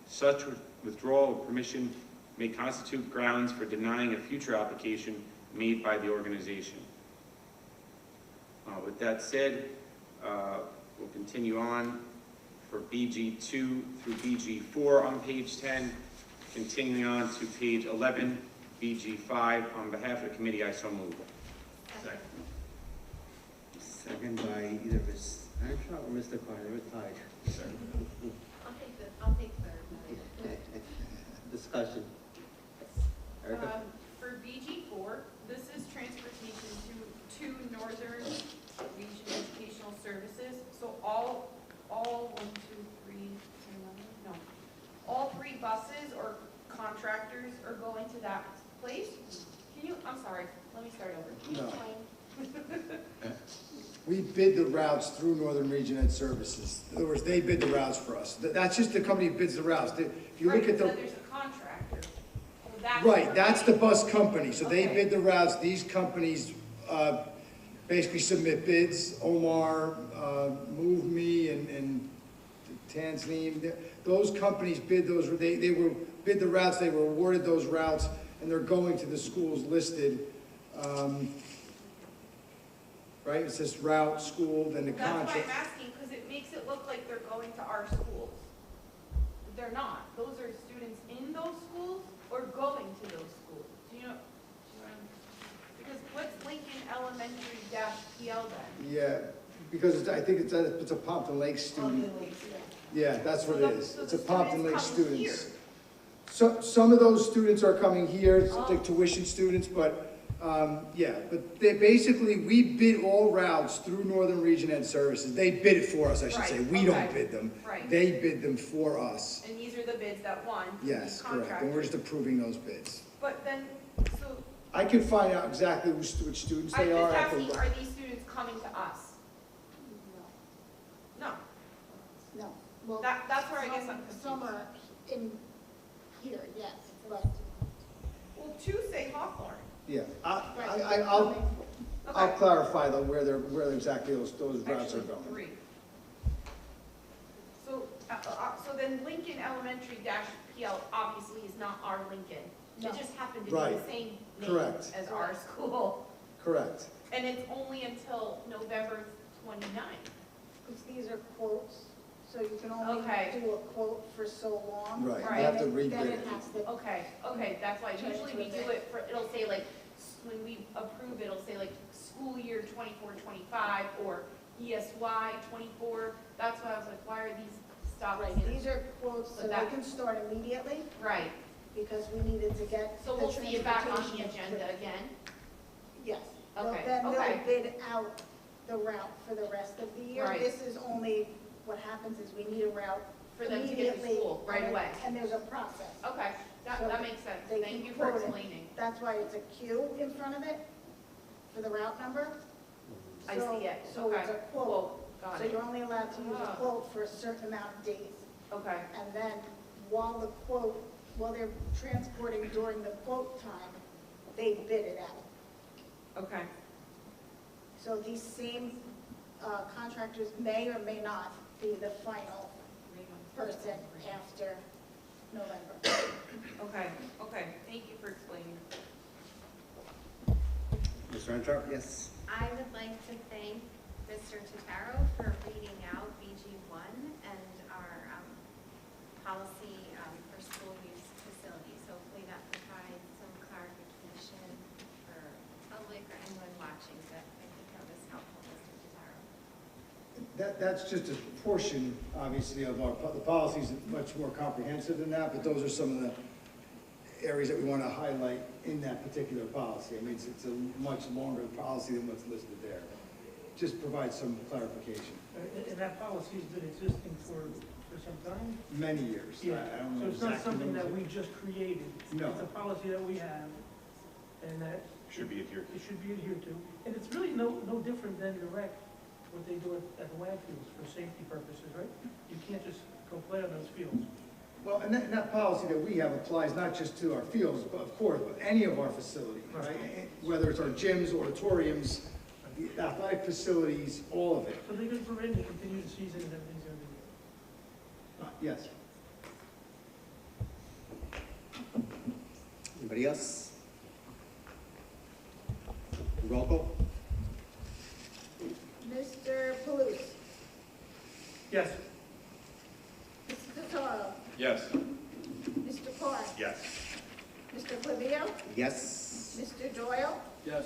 [SPEAKER 15] Such withdrawal of permission may constitute grounds for denying a future application made by the organization. With that said, we'll continue on for BG2 through BG4 on page 10, continuing on to page 11, BG5. On behalf of the committee, I so move.
[SPEAKER 12] Second.
[SPEAKER 2] Second by either Ms. Anshaw or Mr. Carter, we're tied.
[SPEAKER 3] I'll take third.
[SPEAKER 2] Discussion. Erica?
[SPEAKER 3] For BG4, this is transportation to Northern Region Educational Services. So all all three buses or contractors are going to that place? I'm sorry, let me start over. Can you explain?
[SPEAKER 5] We bid the routes through Northern Region Ed Services. In other words, they bid the routes for us. That's just the company that bids the routes. If you look at the.
[SPEAKER 3] Right, so there's a contractor.
[SPEAKER 5] Right, that's the bus company, so they
[SPEAKER 3] Okay.
[SPEAKER 5] bid the routes, these companies, basically submit bids, Omar, Move Me, and Tanzania, those companies bid those, they were, bid the routes, they were awarded those routes, and they're going to the schools listed, right, it says route, school, then the
[SPEAKER 3] That's why
[SPEAKER 5] contract.
[SPEAKER 3] I'm asking, because it makes it look like they're going to our schools. They're not. Those are students in those schools or going to those schools. Do you know? Because what's Lincoln Elementary -PL then?
[SPEAKER 5] Yeah, because I think it's a Pompton Lake student. Yeah, that's what it is.
[SPEAKER 3] So
[SPEAKER 5] It's
[SPEAKER 3] the
[SPEAKER 5] a Pompton Lake
[SPEAKER 3] students coming
[SPEAKER 5] students. So, some of those students are coming here, it's
[SPEAKER 3] Oh.
[SPEAKER 5] like tuition students, but, yeah, but they, basically, we bid all routes through Northern Region Ed Services. They bid it for us, I should say.
[SPEAKER 3] Right,
[SPEAKER 5] We don't
[SPEAKER 3] okay.
[SPEAKER 5] bid them.
[SPEAKER 3] Right.
[SPEAKER 5] They bid them for us.
[SPEAKER 3] And these are the bids that won.
[SPEAKER 5] Yes,
[SPEAKER 3] these
[SPEAKER 5] correct. And we're
[SPEAKER 3] contractors.
[SPEAKER 5] just approving those bids.
[SPEAKER 3] But then, so
[SPEAKER 5] I can find out exactly which students
[SPEAKER 3] I'm
[SPEAKER 5] they are.
[SPEAKER 3] just
[SPEAKER 5] at the-
[SPEAKER 3] asking, are these students coming to us? No.
[SPEAKER 11] No. Well,
[SPEAKER 3] That's where I guess I'm confused.
[SPEAKER 11] some are in here, yes, but.
[SPEAKER 3] Well, two say Hawthorne.
[SPEAKER 5] Yeah,
[SPEAKER 11] Right.
[SPEAKER 5] I'll
[SPEAKER 3] Okay.
[SPEAKER 5] clarify though where exactly those routes are
[SPEAKER 3] Actually,
[SPEAKER 5] going.
[SPEAKER 3] three. So then Lincoln Elementary -PL obviously is not our Lincoln.
[SPEAKER 11] No.
[SPEAKER 3] It just happened to be
[SPEAKER 5] Right.
[SPEAKER 3] the same name
[SPEAKER 5] Correct.
[SPEAKER 3] as our school.
[SPEAKER 5] Correct.
[SPEAKER 3] And it's only until November 29th.
[SPEAKER 11] Because these are quotes, so you can only
[SPEAKER 3] Okay.
[SPEAKER 11] do a quote for so long.
[SPEAKER 5] Right,
[SPEAKER 3] you
[SPEAKER 5] have to
[SPEAKER 11] Then
[SPEAKER 5] rebid
[SPEAKER 11] it
[SPEAKER 5] it.
[SPEAKER 11] has to,
[SPEAKER 3] Okay, that's why
[SPEAKER 11] Change
[SPEAKER 3] usually
[SPEAKER 11] to
[SPEAKER 3] we
[SPEAKER 11] a
[SPEAKER 3] do
[SPEAKER 11] bid.
[SPEAKER 3] it for, it'll say like, when we approve it, it'll say like school year 24-25 or ESY 24. That's why I was like, why are these stopping?
[SPEAKER 11] right, these are quotes, so
[SPEAKER 3] But
[SPEAKER 11] they
[SPEAKER 3] that-
[SPEAKER 11] can start immediately,
[SPEAKER 3] Right,
[SPEAKER 11] because we needed to get.
[SPEAKER 3] so
[SPEAKER 11] the
[SPEAKER 3] we'll see it back on the
[SPEAKER 11] transportation
[SPEAKER 3] agenda
[SPEAKER 11] approved.
[SPEAKER 3] again?
[SPEAKER 11] Yes.
[SPEAKER 3] Okay,
[SPEAKER 11] Then
[SPEAKER 3] okay.
[SPEAKER 11] they'll bid out the route for the rest of the year.
[SPEAKER 3] Right.
[SPEAKER 11] This is only, what happens is we need a route
[SPEAKER 3] For them to get to
[SPEAKER 11] immediately,
[SPEAKER 3] school right
[SPEAKER 11] and
[SPEAKER 3] away.
[SPEAKER 11] And there's a process.
[SPEAKER 3] Okay,
[SPEAKER 11] So
[SPEAKER 3] that makes sense.
[SPEAKER 11] they
[SPEAKER 3] Thank
[SPEAKER 11] can
[SPEAKER 3] you for
[SPEAKER 11] quote it.
[SPEAKER 3] explaining.
[SPEAKER 11] That's why it's a Q in front of it for the route number.
[SPEAKER 3] I see it,
[SPEAKER 11] So it's a
[SPEAKER 3] okay.
[SPEAKER 11] quote.
[SPEAKER 3] Got
[SPEAKER 11] So
[SPEAKER 3] it.
[SPEAKER 11] you're only allowed to use a
[SPEAKER 3] Ah.
[SPEAKER 11] quote for a certain amount of days.
[SPEAKER 3] Okay,
[SPEAKER 11] And then while they're transporting during the quote time, they bid it out.
[SPEAKER 3] okay.
[SPEAKER 11] So these same contractors may or may not be the final person after November.
[SPEAKER 3] Okay, thank you for explaining.
[SPEAKER 2] Mr. Anshaw? Yes.
[SPEAKER 13] I would like to thank Mr. Totaro for reading out BG1 and our policy for school use facilities. Hopefully that provides some clarification for public or anyone watching, but I think that was helpful, Mr. Totaro.
[SPEAKER 5] That's just a portion, obviously, of the policy's much more comprehensive than that, but those are some of the areas that we want to highlight in that particular policy. I mean, it's a much longer policy than what's listed there. Just provide some clarification.
[SPEAKER 10] And that policy's been existing for some time?
[SPEAKER 5] Many years.
[SPEAKER 10] Yeah,
[SPEAKER 5] I don't know
[SPEAKER 10] so it's not
[SPEAKER 5] exactly
[SPEAKER 10] something
[SPEAKER 5] when
[SPEAKER 10] that
[SPEAKER 5] it
[SPEAKER 10] we
[SPEAKER 5] was.
[SPEAKER 10] just created.
[SPEAKER 5] No.
[SPEAKER 10] It's a policy that we have, and that.
[SPEAKER 8] Should be adhered to.
[SPEAKER 10] It should be adhered to. And it's really no different than the rec, what they do at the WAG fields for safety purposes, right? You can't just go play on those fields.
[SPEAKER 5] Well, and that policy that we have applies not just to our fields, but of course, but any of our facilities, right? Whether it's our gyms, auditoriums, the athletic facilities, all of it.
[SPEAKER 10] So they're going to prevent the continued season and everything's going to be.
[SPEAKER 5] Yes.
[SPEAKER 2] Anybody else? Roll call?
[SPEAKER 11] Mr. Paluso?
[SPEAKER 10] Yes.
[SPEAKER 11] Mr. Totaro?
[SPEAKER 8] Yes.
[SPEAKER 11] Mr. Carr?
[SPEAKER 8] Yes.
[SPEAKER 11] Mr. Clavio?
[SPEAKER 2] Yes.
[SPEAKER 11] Mr. Doyle?
[SPEAKER 14] Yes.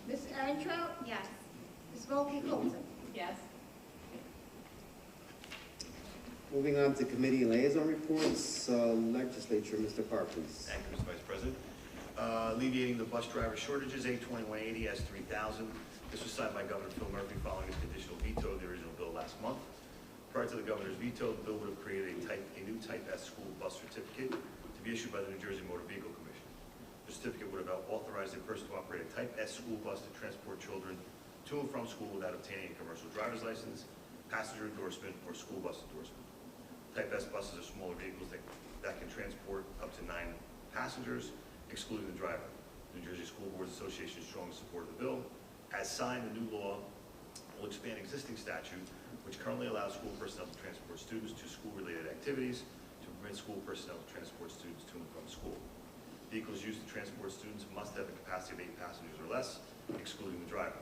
[SPEAKER 11] Ms. Antrout?
[SPEAKER 13] Yes.
[SPEAKER 11] Ms. Volke Colton?
[SPEAKER 3] Yes.
[SPEAKER 2] Moving on to committee liaison reports, legislature, Mr. Carr, please.
[SPEAKER 12] Thank you, Mr. Vice President. Alleviating the bus driver shortages, A 2180 has 3,000. This was signed by Governor Phil Murphy following his conditional veto of the original bill last month. Prior to the governor's veto, the bill would have created a new Type S school bus certificate to be issued by the New Jersey Motor Vehicle Commission. The certificate would have authorized a person to operate a Type S school bus to transport children to and from school without obtaining a commercial driver's license, passenger endorsement, or school bus endorsement. Type S buses are smaller vehicles that can transport up to 9 passengers, excluding the driver. The New Jersey School Boards Association strongly supported the bill. As signed, the new law will expand existing statute, which currently allows school personnel to transport students to school-related activities to permit school personnel to transport students to and from school. Vehicles used to transport students must have a capacity of 8 passengers or less, excluding the driver.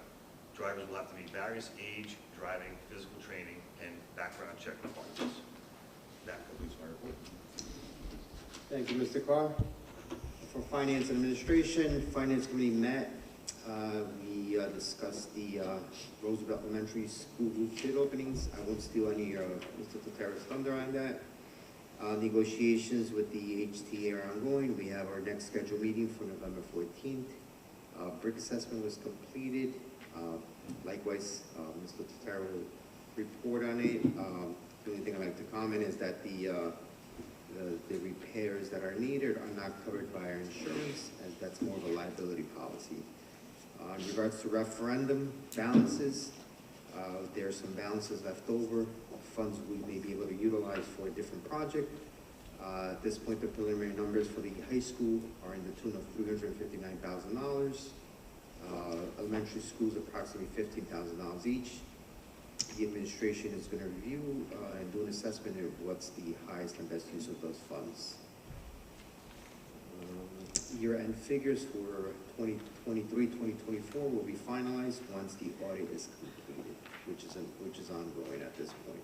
[SPEAKER 12] Drivers will have to meet various age, driving, physical training, and background check requirements. That completes my report.
[SPEAKER 2] Thank you, Mr. Carr. For Finance and Administration, Finance Committee met. We discussed the Roosevelt Elementary School roof bid openings. I won't steal any of Mr. Totara's thunder on that. Negotiations with the HTA are ongoing. We have our next scheduled meeting for November 14th. Brick assessment was completed. Likewise, Mr. Totara will report on it. The only thing I'd like to comment is that the repairs that are needed are not covered by our insurance, as that's more of a liability policy. In regards to referendum balances, there are some balances left over, funds we may be able to utilize for a different project. At this point, the preliminary numbers for the high school are in the tune of $359,000. Elementary schools approximately $15,000 each. The administration is going to review and do an assessment of what's the highest and best use of those funds. Year-end figures for 2023-2024 will be finalized once the audit is completed, which is ongoing at this point.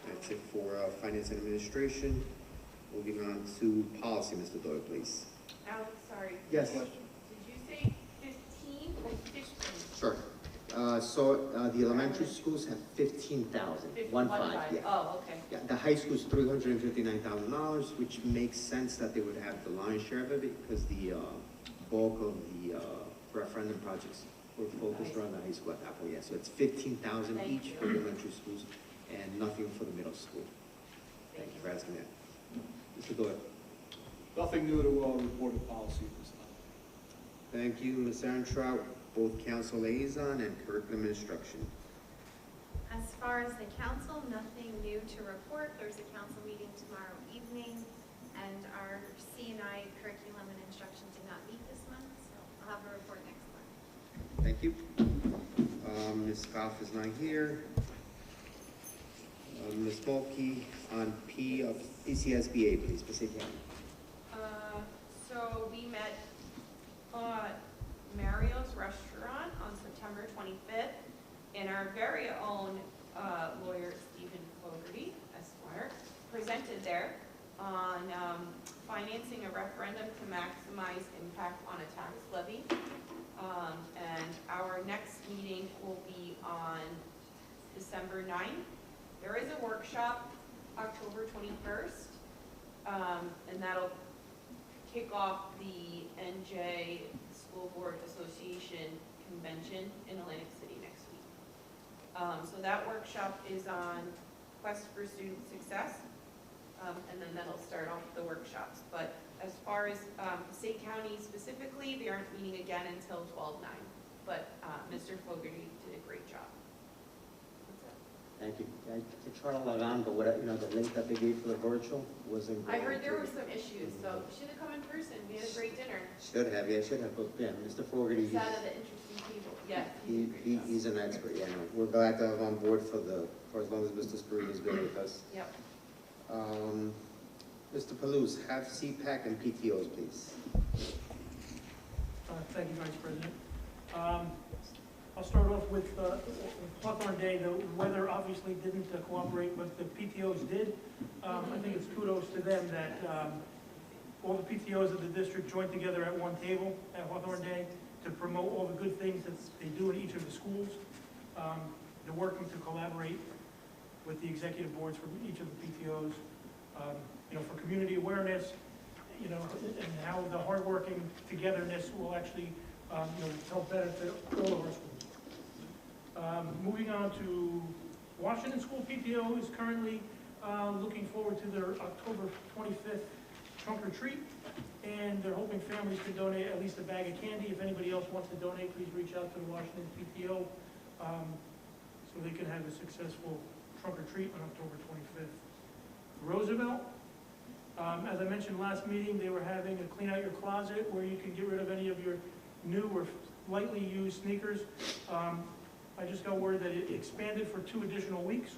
[SPEAKER 2] That's it for Finance and Administration. Moving on to policy, Mr. Doyle, please.
[SPEAKER 3] Alex, sorry.
[SPEAKER 2] Yes.
[SPEAKER 3] Did you say 15 or 15?
[SPEAKER 2] Sure. The elementary schools have 15,000. 1-5, yeah.
[SPEAKER 3] Oh, okay.
[SPEAKER 2] Yeah, the high school's $359,000, which makes sense that they would have the lion's share of it because the bulk of the referendum projects were focused around the high school at that point. Yeah, so it's 15,000 each for the elementary schools and nothing for the middle school. Thank you for asking that. Mr. Doyle.
[SPEAKER 14] Nothing new to reported policy at this time.
[SPEAKER 2] Thank you, Ms. Antrout, both council liaison and curriculum instruction.
[SPEAKER 13] As far as the council, nothing new to report. There's a council meeting tomorrow evening, and our C&I curriculum and instruction did not meet this month, so I'll have a report next month.
[SPEAKER 2] Thank you. Ms. Goff is not here. Ms. Mulkey on PCSBA, please. Ms. Aiken.
[SPEAKER 3] So we met Mario's Restaurant on And our very own lawyer, Stephen Fogarty, Esquire, presented there on financing a referendum to maximize impact on a tax levy. And our next meeting will be on December 9th. There is a workshop October 21st, and that'll kick off the NJ School Board Association Convention in Atlantic City next week. So that workshop is on Quest for Student Success, and then that'll start off the workshops. But as far as State County specifically, they aren't meeting again until 12/9. But Mr. Fogarty did a great job.
[SPEAKER 2] Thank you. I could try to log on, but what, the link that they gave for the virtual wasn't.
[SPEAKER 3] I heard there were some issues, so you should have come in person. We had a great dinner.
[SPEAKER 2] Should have, but yeah, Mr. Fogarty.
[SPEAKER 3] Sat at the interesting table. Yes.
[SPEAKER 2] He's an expert, yeah. We're glad to have him on board for as long as Mr. Spruill has been with us.
[SPEAKER 3] Yep.
[SPEAKER 2] Mr. Palouse, have CPAC and PTOs, please.
[SPEAKER 10] Thank you, Vice President. I'll start off with Hawthorne Day. The weather obviously didn't cooperate, but the PTOs did. I think it's kudos to them that all the PTOs of the district joined together at one table at Hawthorne Day to promote all the good things that they do in each of the schools. They're working to collaborate with the executive boards for each of the PTOs, for community awareness, and how the hardworking togetherness will actually, help benefit all of our schools. Moving on to Washington School PTO is currently looking forward to their October 25th trunk or treat, and they're hoping families can donate at least a bag of candy. If anybody else wants to donate, please reach out to the Washington PTO so they can have a successful trunk or treat on October 25th. Roosevelt, as I mentioned last meeting, they were having a clean out your closet where you can get rid of any of your new or lightly used sneakers. I just got word that it expanded for 2 additional weeks,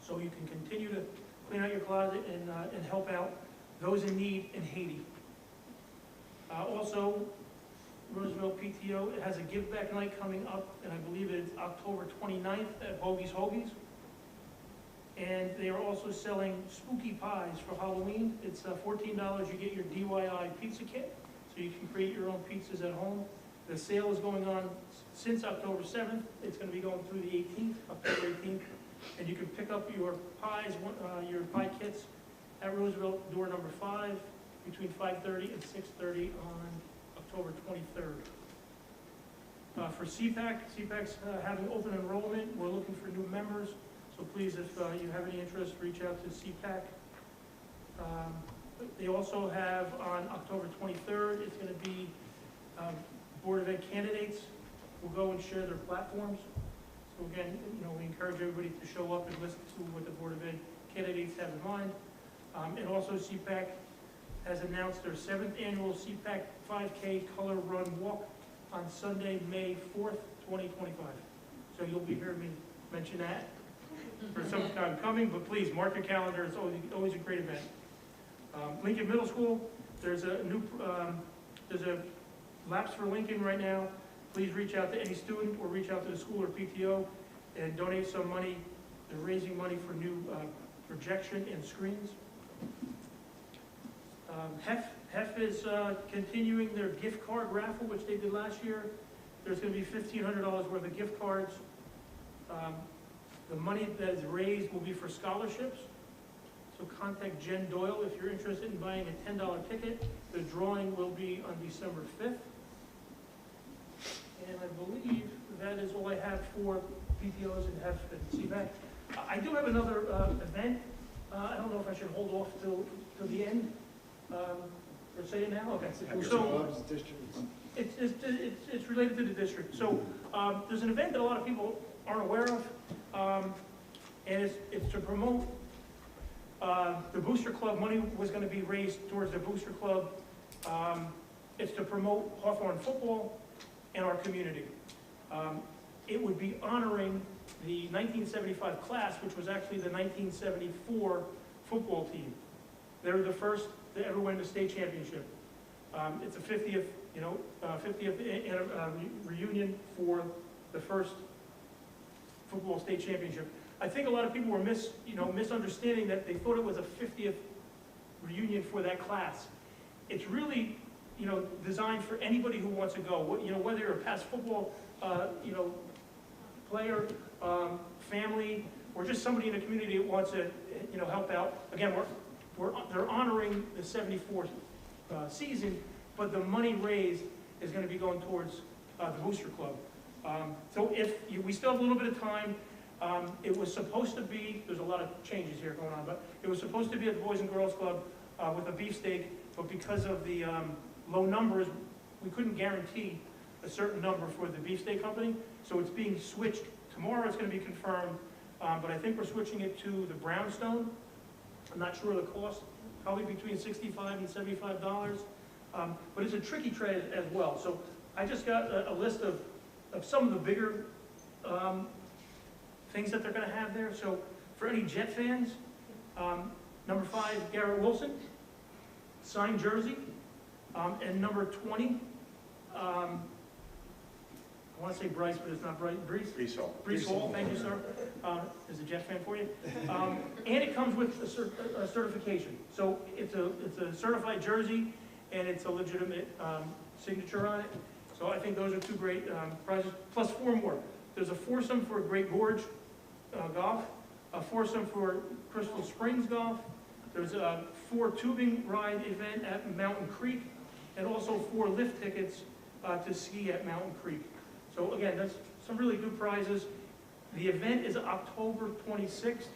[SPEAKER 10] so you can continue to clean out your closet and help out those in need in Haiti. Also, Roosevelt PTO has a give back night coming up, and I believe it's October 29th at Bogey's Hoagies. And they are also selling spooky pies for Halloween. It's $14. You get your DIY pizza kit, so you can create your own pizzas at home. The sale is going on since October 7th. It's going to be going through the 18th, October 18th. And you can pick up your pies, your pie kits at Roosevelt door number 5 between 5:30 and 6:30 on October 23rd. For CPAC's having open enrollment. We're looking for new members. So please, if you have any interest, reach out to CPAC. They also have on October 23rd, it's going to be Board of Ed candidates will go and share their platforms. So again, we encourage everybody to show up and listen to what the Board of Ed candidates have in mind. And also CPAC has announced their 7th annual CPAC 5K Color Run Walk on Sunday, May 4th, 2025. So you'll be hearing me mention that for some time coming, but please mark your calendar. It's always a great event. Lincoln Middle School, there's a Laps for Lincoln right now. Please reach out to any student or reach out to the school or PTO and donate some money. They're raising money for new projection and screens. HEF is continuing their gift card raffle, which they did last year. There's going to be $1,500 worth of gift cards. The money that is raised will be for scholarships. So contact Jen Doyle if you're interested in buying a $10 ticket. The drawing will be on December 5th. And I believe that is all I have for PTOs and HEF and CPAC. I do have another event. I don't know if I should hold off till the end. Or say it now? Okay. So it's related to the district. So there's an event that a lot of people aren't aware of, and it's to promote the Booster Club. Money was going to be raised towards the Booster Club. It's to promote Hawthorne football in our community. It would be honoring the 1975 class, which was actually the 1974 football team. They were the first to ever win the state championship. It's the 50th reunion for the first football state championship. I think a lot of people were misunderstanding that they thought it was a 50th reunion for that class. It's really, designed for anybody who wants to go. Whether you're a past football, player, family, or just somebody in the community that wants to, help out. Again, they're honoring the 74th season, but the money raised is going to be going towards the Booster Club. So we still have a little bit of time. It was supposed to be, there's a lot of changes here going on, but it was supposed to be at the Boys and Girls Club with a beefsteak, but because of the low numbers, we couldn't guarantee a certain number for the beefsteak company, so it's being switched. Tomorrow it's going to be confirmed, but I think we're switching it to the brownstone. I'm not sure of the cost, probably between $65 and $75, but it's a tricky trade as well. So I just got a list of some of the bigger things that they're going to have there. So for any Jet fans, number 5, Garrett Wilson, signed jersey, and number 20, I want to say Bryce, but it's not Bryce. Brees Hall, thank you, sir. Is a Jet fan for you. And it comes with a certification. So it's a certified jersey, and it's a legitimate signature on it. So I think those are 2 great prizes, plus 4 more. There's a foursome for Great Gorge Golf, a foursome for Crystal Springs Golf. There's a 4 tubing ride event at Mountain Creek, and also 4 lift tickets to ski at Mountain Creek. So again, that's some really good prizes. The event is October 26th.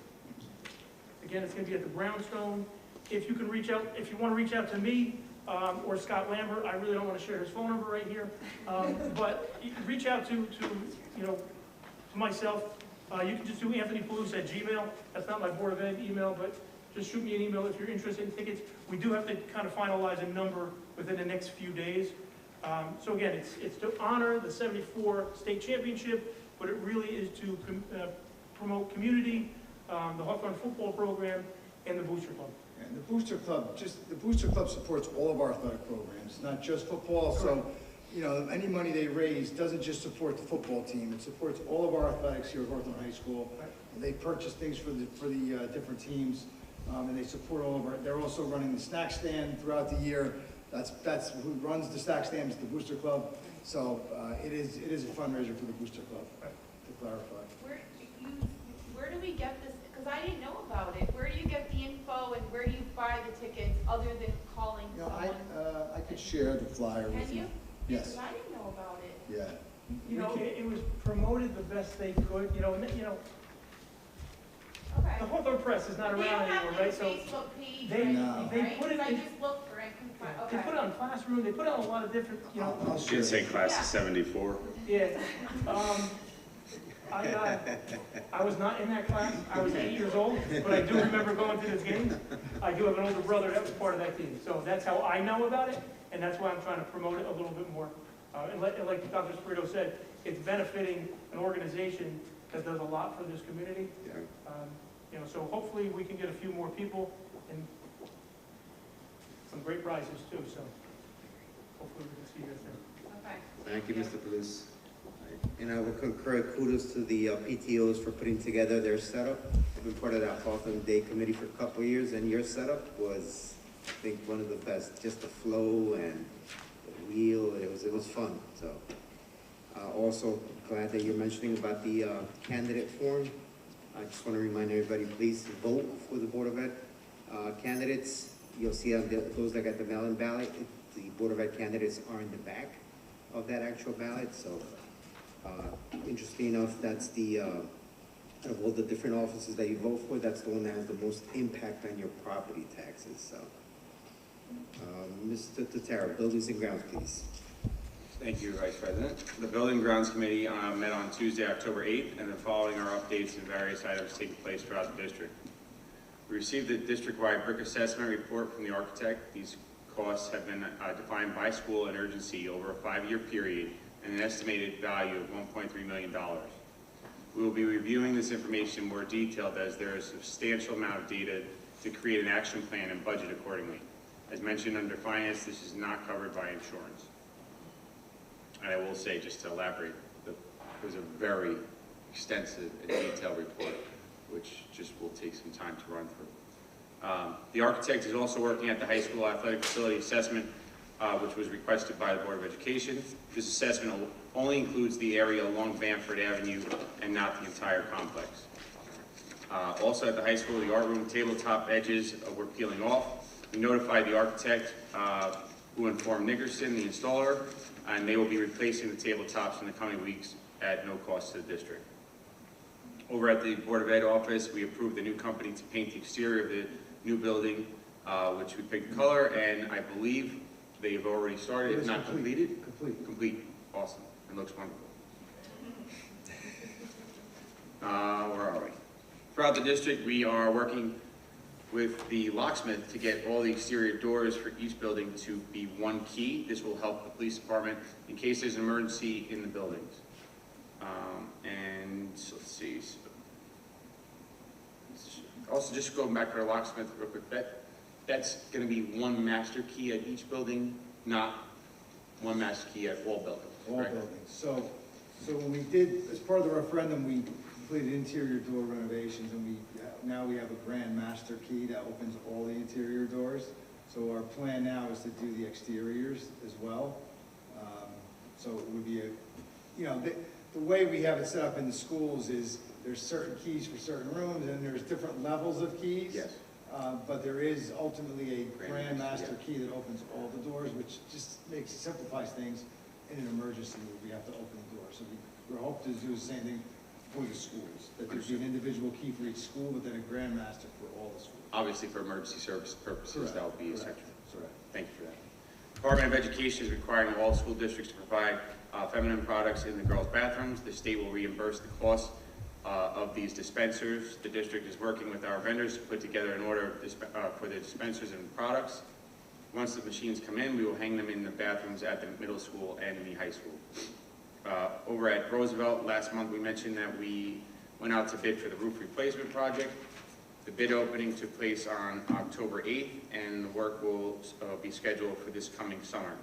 [SPEAKER 10] Again, it's going to be at the Brownstone. If you can reach out, if you want to reach out to me or Scott Lambert, I really don't want to share his phone number right here, but reach out to myself. You can just do anthonypalooza@gmail. That's not my Board of Ed email, but just shoot me an email if you're interested in tickets. We do have to kind of finalize a number within the next few days. So again, it's to honor the 74 state championship, but it really is to promote community, the Hawthorne football program, and the Booster Club.
[SPEAKER 5] And the Booster Club supports all of our athletic programs, not just football. So, any money they raise doesn't just support the football team. It supports all of our athletics here at Hawthorne High School. And they purchase things for the different teams, and they support all of our. They're also running the snack stand throughout the year. That's who runs the snack stand is the Booster Club. So it is a fundraiser for the Booster Club. To clarify.
[SPEAKER 3] Where do we get this? Because I didn't know about it. Where do you get the info, and where do you buy the tickets other than calling someone?
[SPEAKER 5] I could share the flyer with you.
[SPEAKER 3] Can you?
[SPEAKER 5] Yes.
[SPEAKER 3] Because I didn't know about it.
[SPEAKER 5] Yeah.
[SPEAKER 10] It was promoted the best they could.
[SPEAKER 3] Okay.
[SPEAKER 10] The Hawthorne Press is not around anymore, right? So
[SPEAKER 3] Facebook page,
[SPEAKER 10] they
[SPEAKER 3] right?
[SPEAKER 10] put it.
[SPEAKER 3] I just looked for it. Couldn't find. Okay.
[SPEAKER 10] They put it on Classroom. They put it on a lot of different.
[SPEAKER 5] I'll share.
[SPEAKER 15] Should say class of 74.
[SPEAKER 10] Yeah. I was not in that class. I was 8 years old, but I do remember going to this game. I do have an older brother that was part of that team, so that's how I know about it, and that's why I'm trying to promote it a little bit more. And like Dr. Spirito said, it's benefiting an organization that does a lot for this community.
[SPEAKER 15] Yeah.
[SPEAKER 10] So hopefully we can get a few more people and some great prizes too. So hopefully we can see you guys there.
[SPEAKER 3] Okay.
[SPEAKER 2] Thank you, Mr. Palouse. And I would concur, kudos to the PTOs for putting together their setup. I've been part of that Hawthorne Day Committee for a couple of years, and your setup was, I think, one of the best. Just the flow and the wheel, it was fun. So, also glad that you're mentioning about the candidate form. I just want to remind everybody, please vote for the Board of Ed candidates. You'll see on those that got the mail-in ballot, the Board of Ed candidates are in the back of that actual ballot. So. Interesting enough, that's the, out of all the different offices that you vote for, that's the one that has the most impact on your property taxes, so. Mr. Tatara, Buildings and Grounds, please.
[SPEAKER 15] Thank you, Vice President. The Building Grounds Committee met on Tuesday, October 8th, and then following our updates and various items taking place throughout the district. We received the district-wide brick assessment report from the architect. These costs have been defined by school and urgency over a 5-year period, and an estimated value of $1.3 million. We will be reviewing this information in more detail as there is a substantial amount of data to create an action plan and budget accordingly. As mentioned under finance, this is not covered by insurance. And I will say, just to elaborate, it was a very extensive and detailed report, which just will take some time to run through. The architect is also working at the high school athletic facility assessment, which was requested by the Board of Education. This assessment only includes the area along Bamford Avenue and not the entire complex. Also at the high school, the art room tabletop edges were peeling off. We notified the architect, who informed Nickerson, the installer, and they will be replacing the tabletops in the coming weeks at no cost to the district. Over at the Board of Ed office, we approved the new company to paint the exterior of the new building, which we picked the color, and I believe they've already started. It's not completed? Complete. Awesome. It looks wonderful. Where are we? Throughout the district, we are working with the locksmith to get all the exterior doors for each building to be one key. This will help the police department in case there's an emergency in the buildings. And so let's see. Also, just going back to our locksmith real quick, that's going to be one master key at each building, not one master key at all buildings.
[SPEAKER 5] All
[SPEAKER 15] right?
[SPEAKER 5] buildings. So when we did, as part of the referendum, we completed interior door renovations, and now we have a grand master key that opens all the interior doors. So our plan now is to do the exteriors as well. So it would be the way we have it set up in the schools is there's certain keys for certain rooms, and there's different levels of keys.
[SPEAKER 15] Yes.
[SPEAKER 5] But there is ultimately a grand master key that opens all the doors, which just simplifies things in an emergency where we have to open the door. So we hope to do the same thing for the schools, that there's an individual key for each school, but then a grand master for all the schools.
[SPEAKER 15] Obviously, for emergency service purposes, that would be essential.
[SPEAKER 5] Correct.
[SPEAKER 15] Thank you for that. Department of Education is requiring all school districts to provide feminine products in the girls' bathrooms. The state will reimburse the cost of these dispensers. The district is working with our vendors to put together an order for the dispensers and products. Once the machines come in, we will hang them in the bathrooms at the middle school and in the high school. Over at Roosevelt, last month we mentioned that we went out to bid for the roof replacement project. The bid opening took place on October 8th, and the work will be scheduled for this coming summer.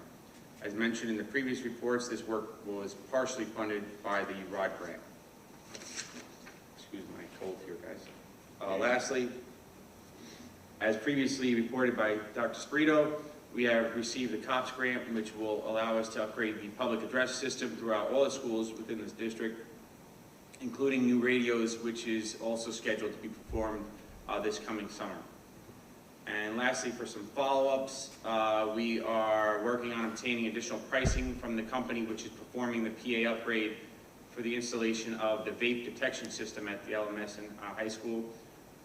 [SPEAKER 15] As mentioned in the previous reports, this work was partially funded by the ROD grant. Excuse my cold here, guys. Lastly, as previously reported by Dr. Sprito, we have received the COPS grant, which will allow us to upgrade the public address system throughout all the schools within this district, including new radios, which is also scheduled to be performed this coming summer. And lastly, for some follow-ups, we are working on obtaining additional pricing from the company which is performing the PA upgrade for the installation of the vape detection system at the LMS and high school.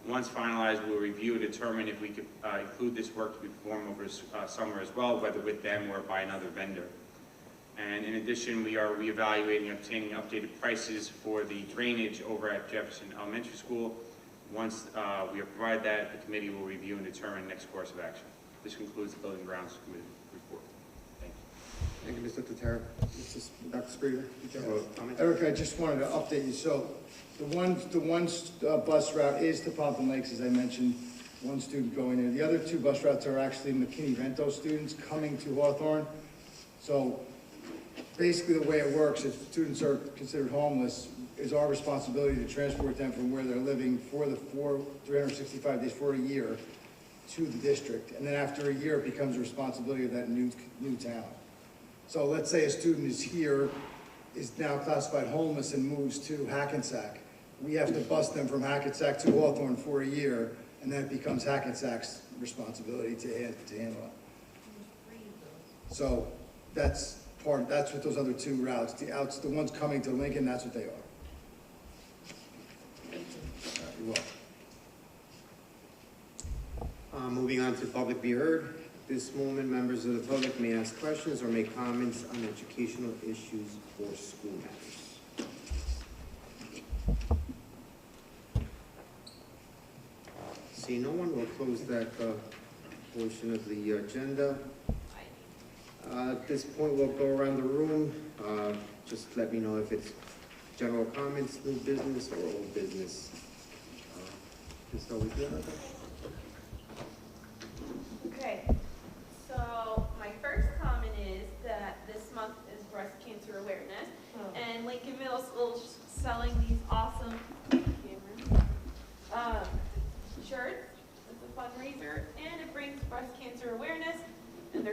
[SPEAKER 15] Once finalized, we'll review and determine if we could include this work to be performed over summer as well, whether with them or by another vendor. And in addition, we are reevaluating and obtaining updated prices for the drainage over at Jefferson Elementary School. Once we have provided that, the committee will review and determine next course of action. This concludes the Building Grounds Committee report. Thank you.
[SPEAKER 2] Thank you, Mr. Tataro. Dr. Sprito, did you have a comment?
[SPEAKER 5] Eric, I just wanted to update you. So the one bus route is to Pompton Lakes, as I mentioned, one student going there. The other two bus routes are actually McKinney-Vento students coming to Hawthorne. So basically the way it works, if students are considered homeless, it's our responsibility to transport them from where they're living for the 365 days for a year to the district. And then after a year, it becomes the responsibility of that new town. So let's say a student is here, is now classified homeless and moves to Hackensack. We have to bus them from Hackensack to Hawthorne for a year, and then it becomes Hackensack's responsibility to handle it. So that's what those other two routes, the ones coming to Lincoln, that's what they are. You're welcome.
[SPEAKER 2] Moving on to public be heard. At this moment, members of the public may ask questions or make comments on educational issues or school matters. See no one, will close that portion of the agenda. At this point, we'll go around the room. Just let me know if it's general comments, new business, or old business. Is that what we do?
[SPEAKER 3] Okay, so my first comment is that this month is Breast Cancer Awareness, and Lincoln Middle School is selling these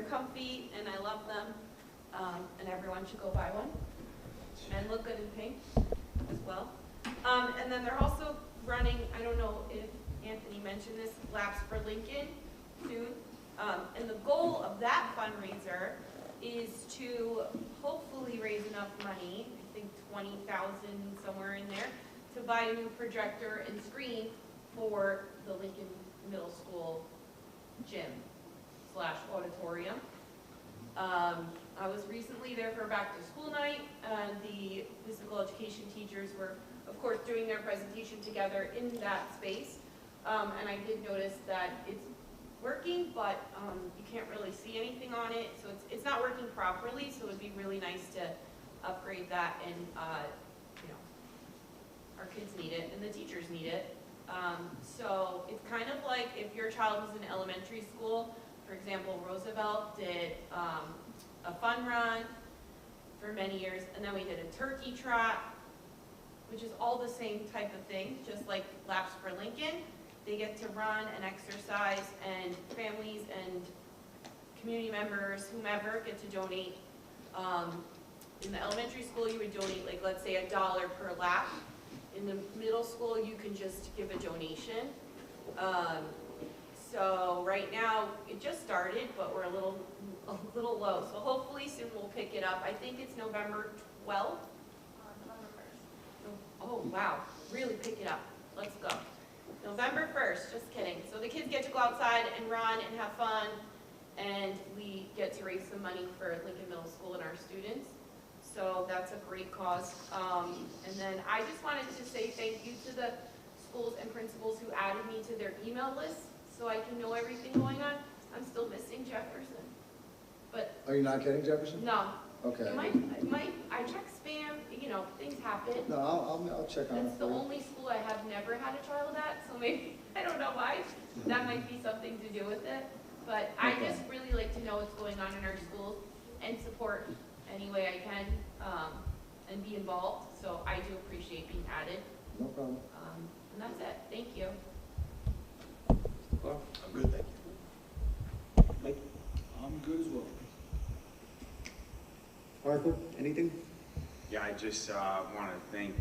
[SPEAKER 3] comfy and I love them. And everyone should go buy one and look good in pink as well. And then they're also running, I don't know if Anthony mentioned this, Laps for Lincoln soon. And the goal of that fundraiser is to hopefully raise enough money, I think 20,000 somewhere in there, to buy a new projector and screen for the Lincoln Middle School gym / auditorium. I was recently there for a back to school night, and the physical education teachers were, of course, doing their presentation together in that space. And I did notice that it's working, but you can't really see anything on it, so it's not working properly, so it'd be really nice to upgrade that, and you know, our kids need it, and the teachers need it. So it's kind of like if your child was in elementary school, for example, Roosevelt did a fun run for many years, and then we did a turkey trot, which is all the same type of thing, just like Laps for Lincoln. They get to run and exercise, and families and community members, whomever, get to donate. In the elementary school, you would donate, like, let's say $1 per lap. In the middle school, you can just give a donation. So right now, it just started, but we're a little low. So hopefully soon we'll pick it up. I think it's November 12th.
[SPEAKER 9] November 1st.
[SPEAKER 3] Oh, wow, really pick it up. Let's go. November 1st, just kidding. So the kids get to go outside and run and have fun, and we get to raise some money for Lincoln Middle School and our students. So that's a great cause. And then I just wanted to say thank you to the schools and principals who added me to their email list so I can know everything going on. I'm still missing Jefferson. But
[SPEAKER 5] Are you not getting Jefferson?
[SPEAKER 3] no.
[SPEAKER 5] Okay.
[SPEAKER 3] I check spam, you know, things happen.
[SPEAKER 5] No, I'll check on it.
[SPEAKER 3] That's the
[SPEAKER 5] for you.
[SPEAKER 3] only school I have never had a child at, so maybe, I don't know why, that might be something to do with it. But I
[SPEAKER 5] Okay.
[SPEAKER 3] just really like to know what's going on in our schools and support any way I can, and be involved, so I do appreciate being added.
[SPEAKER 5] No problem.
[SPEAKER 3] And that's it, thank you.
[SPEAKER 12] I'm good, thank you.
[SPEAKER 14] I'm good as well.
[SPEAKER 2] Arthur, anything?
[SPEAKER 15] Yeah, I just want to thank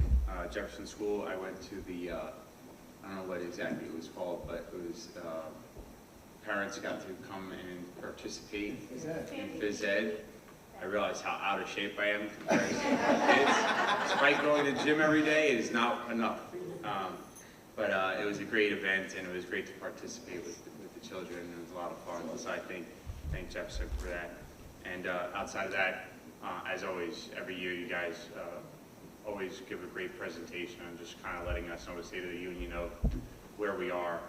[SPEAKER 15] Jefferson School. I went to the, I don't know what exactly it was called, but it was, parents got to come and participate in phys ed. I realized how out of shape I am compared to my kids. Despite going to the gym every day, it is not enough. But it was a great event, and it was great to participate with the children, and it was a lot of fun. So I thank Jefferson for that. And outside of that, as always, every year you guys always give a great presentation and just kind of letting us know the state of the union of where we are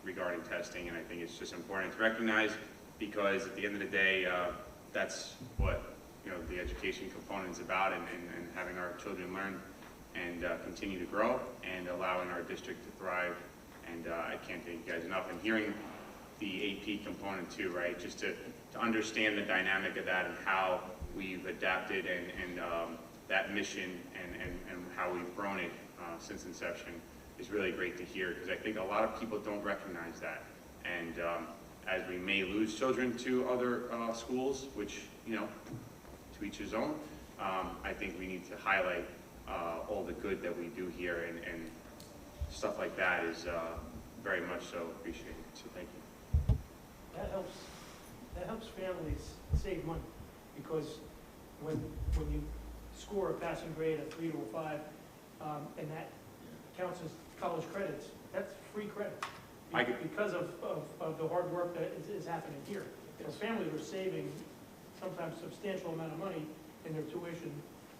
[SPEAKER 15] regarding testing. And I think it's just important to recognize, because at the end of the day, that's what the education component is about, and having our children learn and continue to grow and allowing our district to thrive. And I can't thank you guys enough. And hearing the AP component too, right? Just to understand the dynamic of that and how we've adapted and that mission and how we've grown it since inception is really great to hear, because I think a lot of people don't recognize that. And as we may lose children to other schools, which, to each his own, I think we need to highlight all the good that we do here, and stuff like that is very much so appreciated. So thank you.
[SPEAKER 10] That helps families save money, because when you score a passing grade of 3 to a 5, and that counts as college credits, that's free credit. Because of the hard work that is happening here. So families are saving sometimes substantial amount of money in their tuition.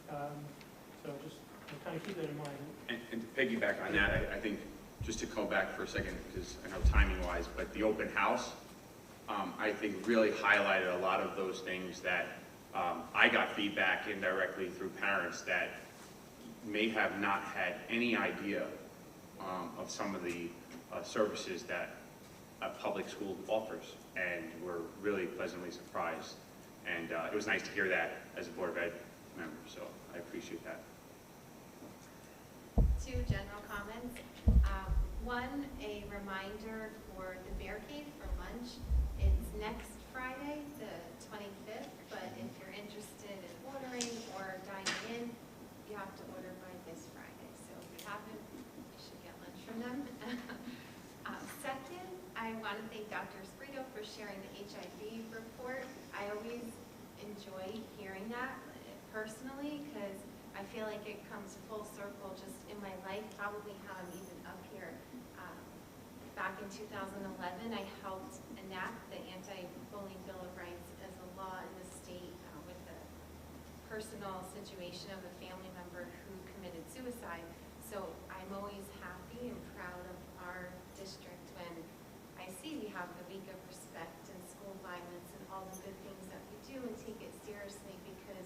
[SPEAKER 10] So just kind of keep that in mind.
[SPEAKER 15] And to piggyback on that, I think, just to go back for a second, because I know timing-wise, but the open house, I think really highlighted a lot of those things that I got feedback indirectly through parents that may have not had any idea of some of the services that a public school offers, and were really pleasantly surprised. And it was nice to hear that as a Board of Ed member, so I appreciate that.
[SPEAKER 13] 2 general comments. One, a reminder for the Bear Cave for lunch. It's next Friday, the 25th, but if you're interested in ordering or dining in, you have to order by this Friday. So if you haven't, you should get lunch from them. Second, I want to thank Dr. Sprito for sharing the HIV report. I always enjoy hearing that personally because I feel like it comes full circle just in my life, probably how I'm even up here. Back in 2011, I helped enact the Anti-Bullying Bill of Rights as a law in the state with the personal situation of a family member who committed suicide. So I'm always happy and proud of our district when I see we have the week of respect and school violence and all the good things that we do and take it seriously because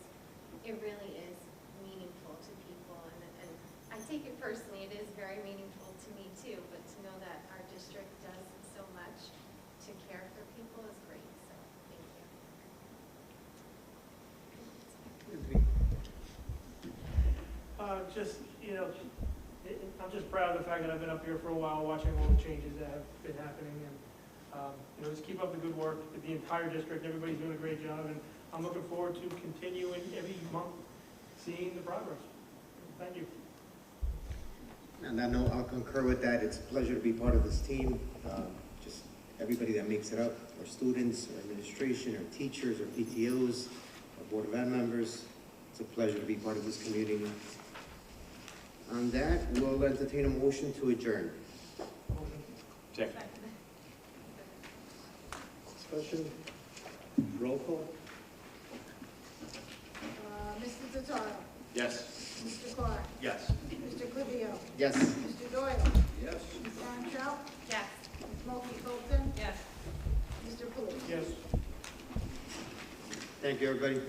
[SPEAKER 13] it really is meaningful to people. And I take it personally, it is very meaningful to me too, but to know that our district does so much to care for people is great, so thank you.
[SPEAKER 10] Just, you know, I'm just proud of the fact that I've been up here for a while, watching all the changes that have been happening, and, you know, just keep up the good work with the entire district. Everybody's doing a great job, and I'm looking forward to continuing every month, seeing the progress. Thank you.
[SPEAKER 2] On that note, I'll concur with that. It's a pleasure to be part of this team. Just everybody that makes it up, our students, our administration, our teachers, our PTOs, our Board of Ed members. It's a pleasure to be part of this community. On that, we'll entertain a motion to adjourn.
[SPEAKER 15] Second.
[SPEAKER 2] Discussion? Roll call?
[SPEAKER 11] Mr. Totaro?
[SPEAKER 15] Yes.
[SPEAKER 11] Mr. Clark?
[SPEAKER 12] Yes.
[SPEAKER 11] Mr. Clivio?
[SPEAKER 2] Yes.
[SPEAKER 11] Mr. Doyle?
[SPEAKER 14] Yes.
[SPEAKER 11] Ms. Aaron
[SPEAKER 3] Yes.
[SPEAKER 11] Ms. Mulkey Colton?
[SPEAKER 3] Yes.
[SPEAKER 11] Mr. Poulos?
[SPEAKER 10] Yes.
[SPEAKER 2] Thank you, everybody.